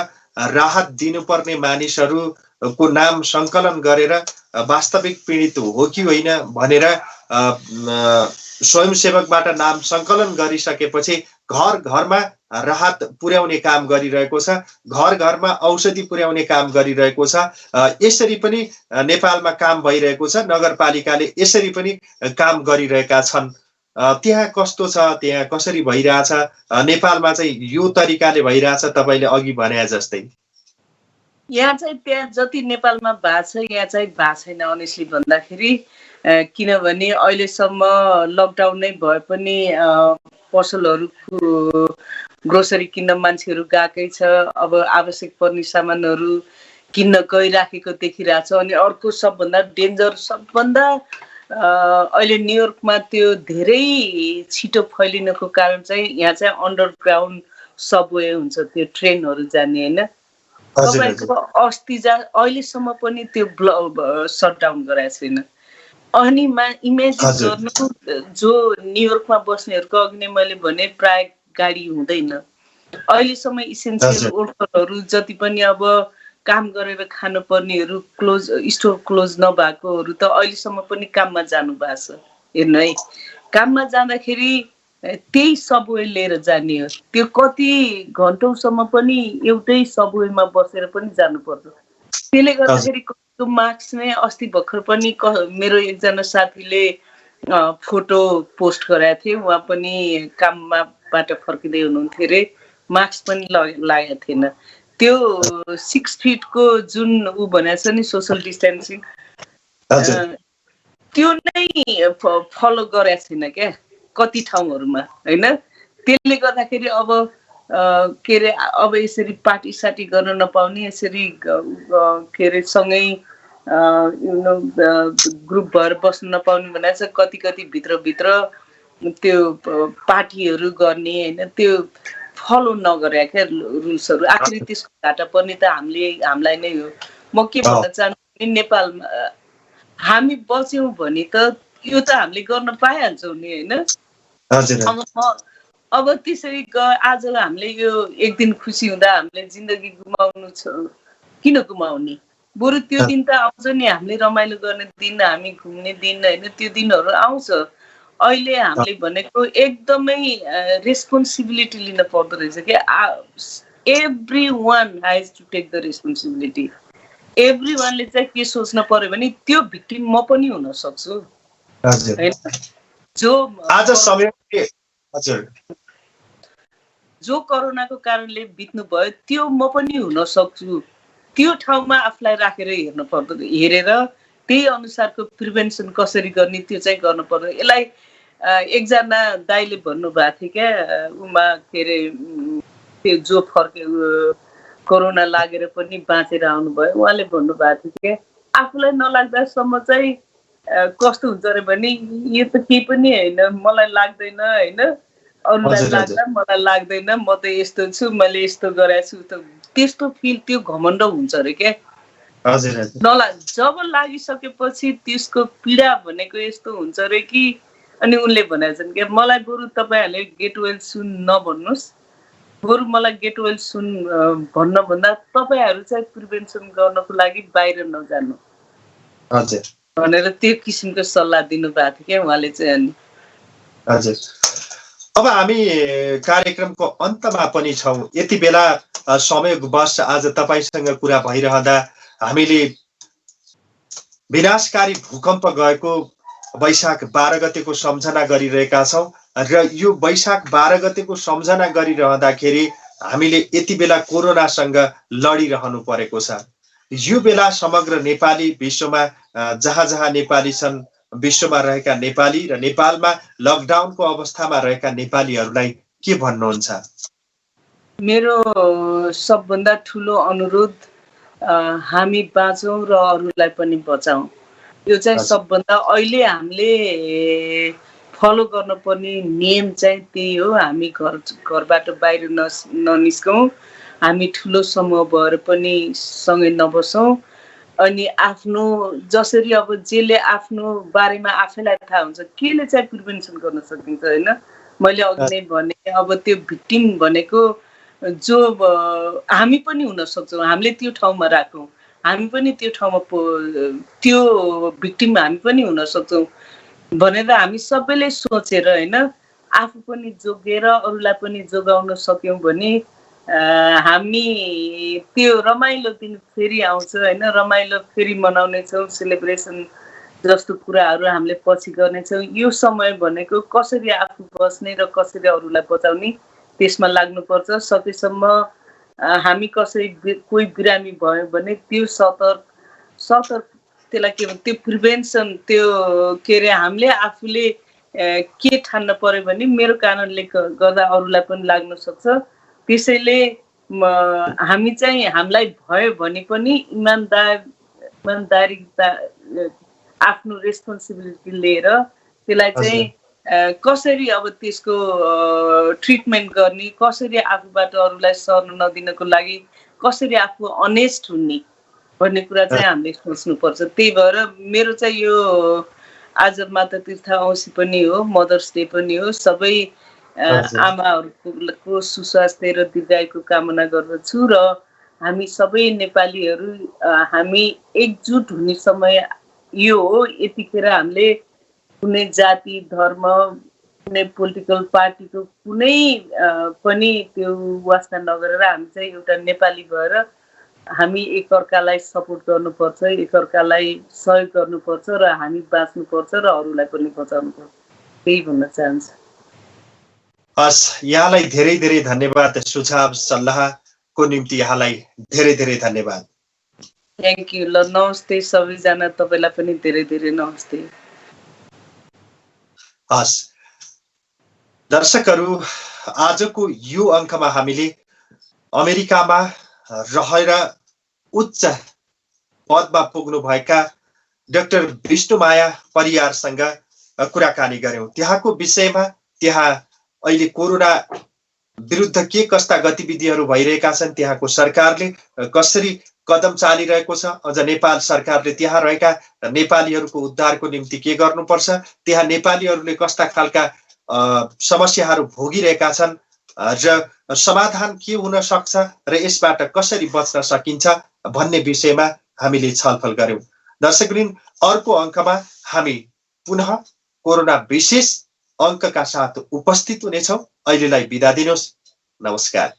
राहत दिनुपर्ने मानिसहरूको नाम सङ्कलन गरेर वास्तविक पीडित हो कि होइन भनेर स्वयंसेवकबाट नाम सङ्कलन गरिसकेपछि घर घरमा राहत पुर्याउने काम गरिरहेको छ, घर घरमा औषधि पुर्याउने काम गरिरहेको छ। यसरी पनि नेपालमा काम भइरहेको छ। नगरपालिकाले यसरी पनि काम गरिरहेका छन्। त्यहाँ कस्तो छ, त्यहाँ कसरी भइरहेछ? नेपालमा चाहिँ यो तरिकाले भइरहेछ तपाईले अघि भने जस्तै? यहाँ चाहिँ त्यहाँ जति नेपालमा भएको छ यहाँ चाहिँ भएको छैन अनेस्टली भन्दाखेरि। किनभने अहिलेसम्म लकडाउन नै भए पनि पसलहरूको ग्रोसरी किन्न मान्छेहरू गएकै छ। अब आवश्यक पर्ने सामानहरू किन्न गइराखेको देखिरहेको छ। अनि अर्को सबभन्दा डेन्जर, सबभन्दा अहिले न्युयोर्कमा त्यो धेरै छिटो फैलिनको कारण चाहिँ यहाँ चाहिँ अन्डरग्राउन्ड सबवे हुन्छ, त्यो ट्रेनहरू जाने होइन। तपाईँको अस्ति अहिलेसम्म पनि त्यो सटडाउन गराएको छैन। अनि इमेजिन गर्नु, जो न्युयोर्कमा बस्नेहरूको अघि नै मैले भने प्राय गाडी हुँदैन। अहिलेसम्म इसेन्सियल वर्करहरू जति पनि अब काम गरेर खानुपर्नेहरू स्टोर क्लोज नभएकोहरू त अहिलेसम्म पनि काममा जानु भएको छ। हेर्नु है, काममा जाँदाखेरि त्यही सबवे लिएर जाने हो। त्यो कति घन्टौँसम्म पनि एउटै सबवेमा बसेर पनि जानुपर्छ। त्यसले गर्दाखेरि कस्तो मार्क्स नै अस्ति भर्खर पनि मेरो एकजना साथीले फोटो पोस्ट गराएको थिए। उहाँ पनि कामबाट फर्किँदै हुनुहुन्थ्यो अरे, मास्क पनि लागेको थिएन। त्यो 6 फिटको जुन भनेको छ नि सोसल डिस्टेन्सिङ, त्यो नै फलो गरेको छैन क्या कति ठाउँहरूमा होइन। त्यसले गर्दाखेरि अब के अरे अब यसरी पार्टी साटी गर्न नपाउने, यसरी के अरे सँगै ग्रुप भएर बस्न नपाउने भनेर चाहिँ कति भित्रभित्र त्यो पार्टीहरू गर्ने होइन, त्यो फलो नगरे क्या रुल्सहरू। आखिर त्यसको घाटा पर्ने त हामीलाई नै हो। म के भन्न चाहन्छु, नेपालमा हामी बच्यौँ भने त यो त हामीले गर्न पाइहाल्छौँ नि होइन। अब त्यसरी आज हामीले यो एक दिन खुसी हुँदा हामीले जिन्दगी गुमाउनु छ, किन गुमाउने? बरु त्यो दिन त आउँछ नि, हामीले रमाइलो गर्ने दिन, हामी घुम्ने दिन होइन, त्यो दिनहरू आउँछ। अहिले हामीले भनेको एकदमै रेस्पोन्सिबिलिटी लिन पर्दो रहेछ क्या। Every one has to take the responsibility. Every वानले चाहिँ के सोच्न पर्यो भने त्यो भिक्टिम म पनि हुन सक्छु होइन। जो कोरोनाको कारणले बित्नु भयो त्यो म पनि हुन सक्छु। त्यो ठाउँमा आफूलाई राखेर हेरेर त्यही अनुसारको प्रिभेन्सन कसरी गर्ने त्यो चाहिँ गर्नु पर्यो। यसलाई एकजना दाइले भन्नुभएको थियो क्या, उमा के अरे त्यो जो फर्के कोरोना लागेर पनि बाँचेर आउनुभयो, उहाँले भन्नुभएको थियो क्या, आफूलाई नलाग्दासम्म चाहिँ कस्तो हुन्छ अरे भने यो त केही पनि होइन, मलाई लाग्दैन होइन, अरूलाई हजुर हजुर लाग्दा मलाई लाग्दैन, म त यस्तो छु, मैले यस्तो गरेको छु, त त्यस्तो फिल, त्यो घमण्ड हुन्छ अरे क्या। हजुर हजुर जब लागिसकेपछि त्यसको पीडा भनेको यस्तो हुन्छ अरे कि, अनि उनले भनेका छन् कि मलाई बरु तपाईँहरूले गेट वेल सुन नभन्नुहोस्, बरु मलाई गेट वेल सुन भन्नुभन्दा तपाईँहरू चाहिँ प्रिभेन्सन गर्नको लागि बाहिर नजानु हजुर भनेर त्यो किसिमको सल्लाह दिनुभएको थियो क्या उहाँले चाहिँ। अनि हजुर अब हामी कार्यक्रमको अन्तमा पनि छौँ। यति बेला संयोगवश आज तपाईँसँग कुरा भइरहँदा हामीले विनाशकारी भूकम्प गएको वैशाख 12 गतेको सम्झना गरिरहेका छौँ र यो वैशाख 12 गतेको सम्झना गरिरहँदाखेरि हामीले यति बेला कोरोनासँग लडिरहनु परेको छ। यो बेला समग्र नेपाली विश्वमा जहाँ जहाँ नेपाली छन्, विश्वमा रहेका नेपाली र नेपालमा लकडाउनको अवस्थामा रहेका नेपालीहरूलाई के भन्नुहुन्छ? मेरो सबभन्दा ठुलो अनुरोध, हामी बाँचौँ र अरूलाई पनि बचाउँ। यो चाहिँ सबभन्दा अहिले हामीले फलो गर्नुपर्ने नियम चाहिँ त्यही हो। हामी घरबाट बाहिर ननिस्कौँ, हामी ठुलो समूह भएर पनि सँगै नबसौँ। अनि आफ्नो जसरी अब जसले आफ्नो बारेमा आफैलाई थाहा हुन्छ केले चाहिँ प्रिभेन्सन गर्न सकिन्छ होइन। मैले अघि नै भने अब त्यो भिक्टिम भनेको जो हामी पनि हुन सक्छौँ, हामीले त्यो ठाउँमा राखौँ, हामी पनि त्यो ठाउँमा त्यो भिक्टिम हामी पनि हुन सक्छौँ भनेर हामी सबैले सोचेर होइन, आफू पनि जोगिएर अरूलाई पनि जोगाउन सक्यौँ भने हामी त्यो रमाइलो दिन फेरि आउँछ होइन, रमाइलो फेरि मनाउनेछौँ, सेलिब्रेसन जस्तो कुराहरू हामीले पछि गर्नेछौँ। यो समय भनेको कसरी आफू बस्ने र कसरी अरूलाई बचाउने त्यसमा लाग्नुपर्छ। सकेसम्म हामी कसै कोही बिरामी भयो भने त्यो सतर्क त्यसलाई के भन्छ, त्यो प्रिभेन्सन, त्यो के अरे हामीले आफूले के ठान्न पर्यो भने मेरो कारणले गर्दा अरूलाई पनि लाग्न सक्छ। त्यसैले हामी चाहिँ हामीलाई भयो भने पनि इमान्दारिता आफ्नो रेस्पोन्सिबिलिटी लिएर त्यसलाई चाहिँ कसरी अब त्यसको ट्रिटमेन्ट गर्ने, कसरी आफूबाट अरूलाई सर्न नदिनको लागि कसरी आफू अनेस्ट हुने भन्ने कुरा चाहिँ हामीले सोच्नुपर्छ। त्यही भएर मेरो चाहिँ यो आज माता तीर्थ औँसी पनि हो, मदर्स डे पनि हो। सबै आमाहरूको सुस्वास्थ्य र दीर्घायुको कामना गर्दछु र हामी सबै नेपालीहरू हामी एकजुट हुने समय यो हो। यतिखेर हामीले कुनै जाति, धर्म, कुनै पोलिटिकल पार्टीको कुनै पनि त्यो वास्ता नगरेर हामी चाहिँ एउटा नेपाली भएर हामी एकअर्कालाई सपोर्ट गर्नुपर्छ, एकअर्कालाई सहयोग गर्नुपर्छ र हामी बाँच्नुपर्छ र अरूलाई पनि बचाउनुपर्छ। त्यही भन्न चाहन्छु। हस्, यहाँलाई धेरै धेरै धन्यवाद। सुझाव सल्लाहको निम्ति यहाँलाई धेरै धेरै धन्यवाद। Thank you. ल, नमस्ते सबैजना, तपाईँलाई पनि धेरै धेरै नमस्ते। हस् दर्शकहरू, आजको यो अङ्कमा हामीले अमेरिकामा रहेर उच्च पदमा पुग्नुभएका डाक्टर विष्णुमाया परियारसँग कुराकानी गर्यौं। त्यहाँको विषयमा, त्यहाँ अहिले कोरोना विरुद्ध के कस्ता गतिविधिहरू भइरहेका छन्, त्यहाँको सरकारले कसरी कदम चालिरहेको छ, अझ नेपाल सरकारले त्यहाँ रहेका नेपालीहरूको उद्धारको निम्ति के गर्नुपर्छ, त्यहाँ नेपालीहरूले कस्ता खालका समस्याहरू भोगिरहेका छन् र समाधान के हुन सक्छ र यसबाट कसरी बच्न सकिन्छ भन्ने विषयमा हामीले छलफल गर्यौं। दर्शकवृन्द, अर्को अङ्कमा हामी पुनः कोरोना विशेष अङ्कका साथ उपस्थित हुनेछौँ। अहिलेलाई बिदा दिनुहोस्। नमस्कार।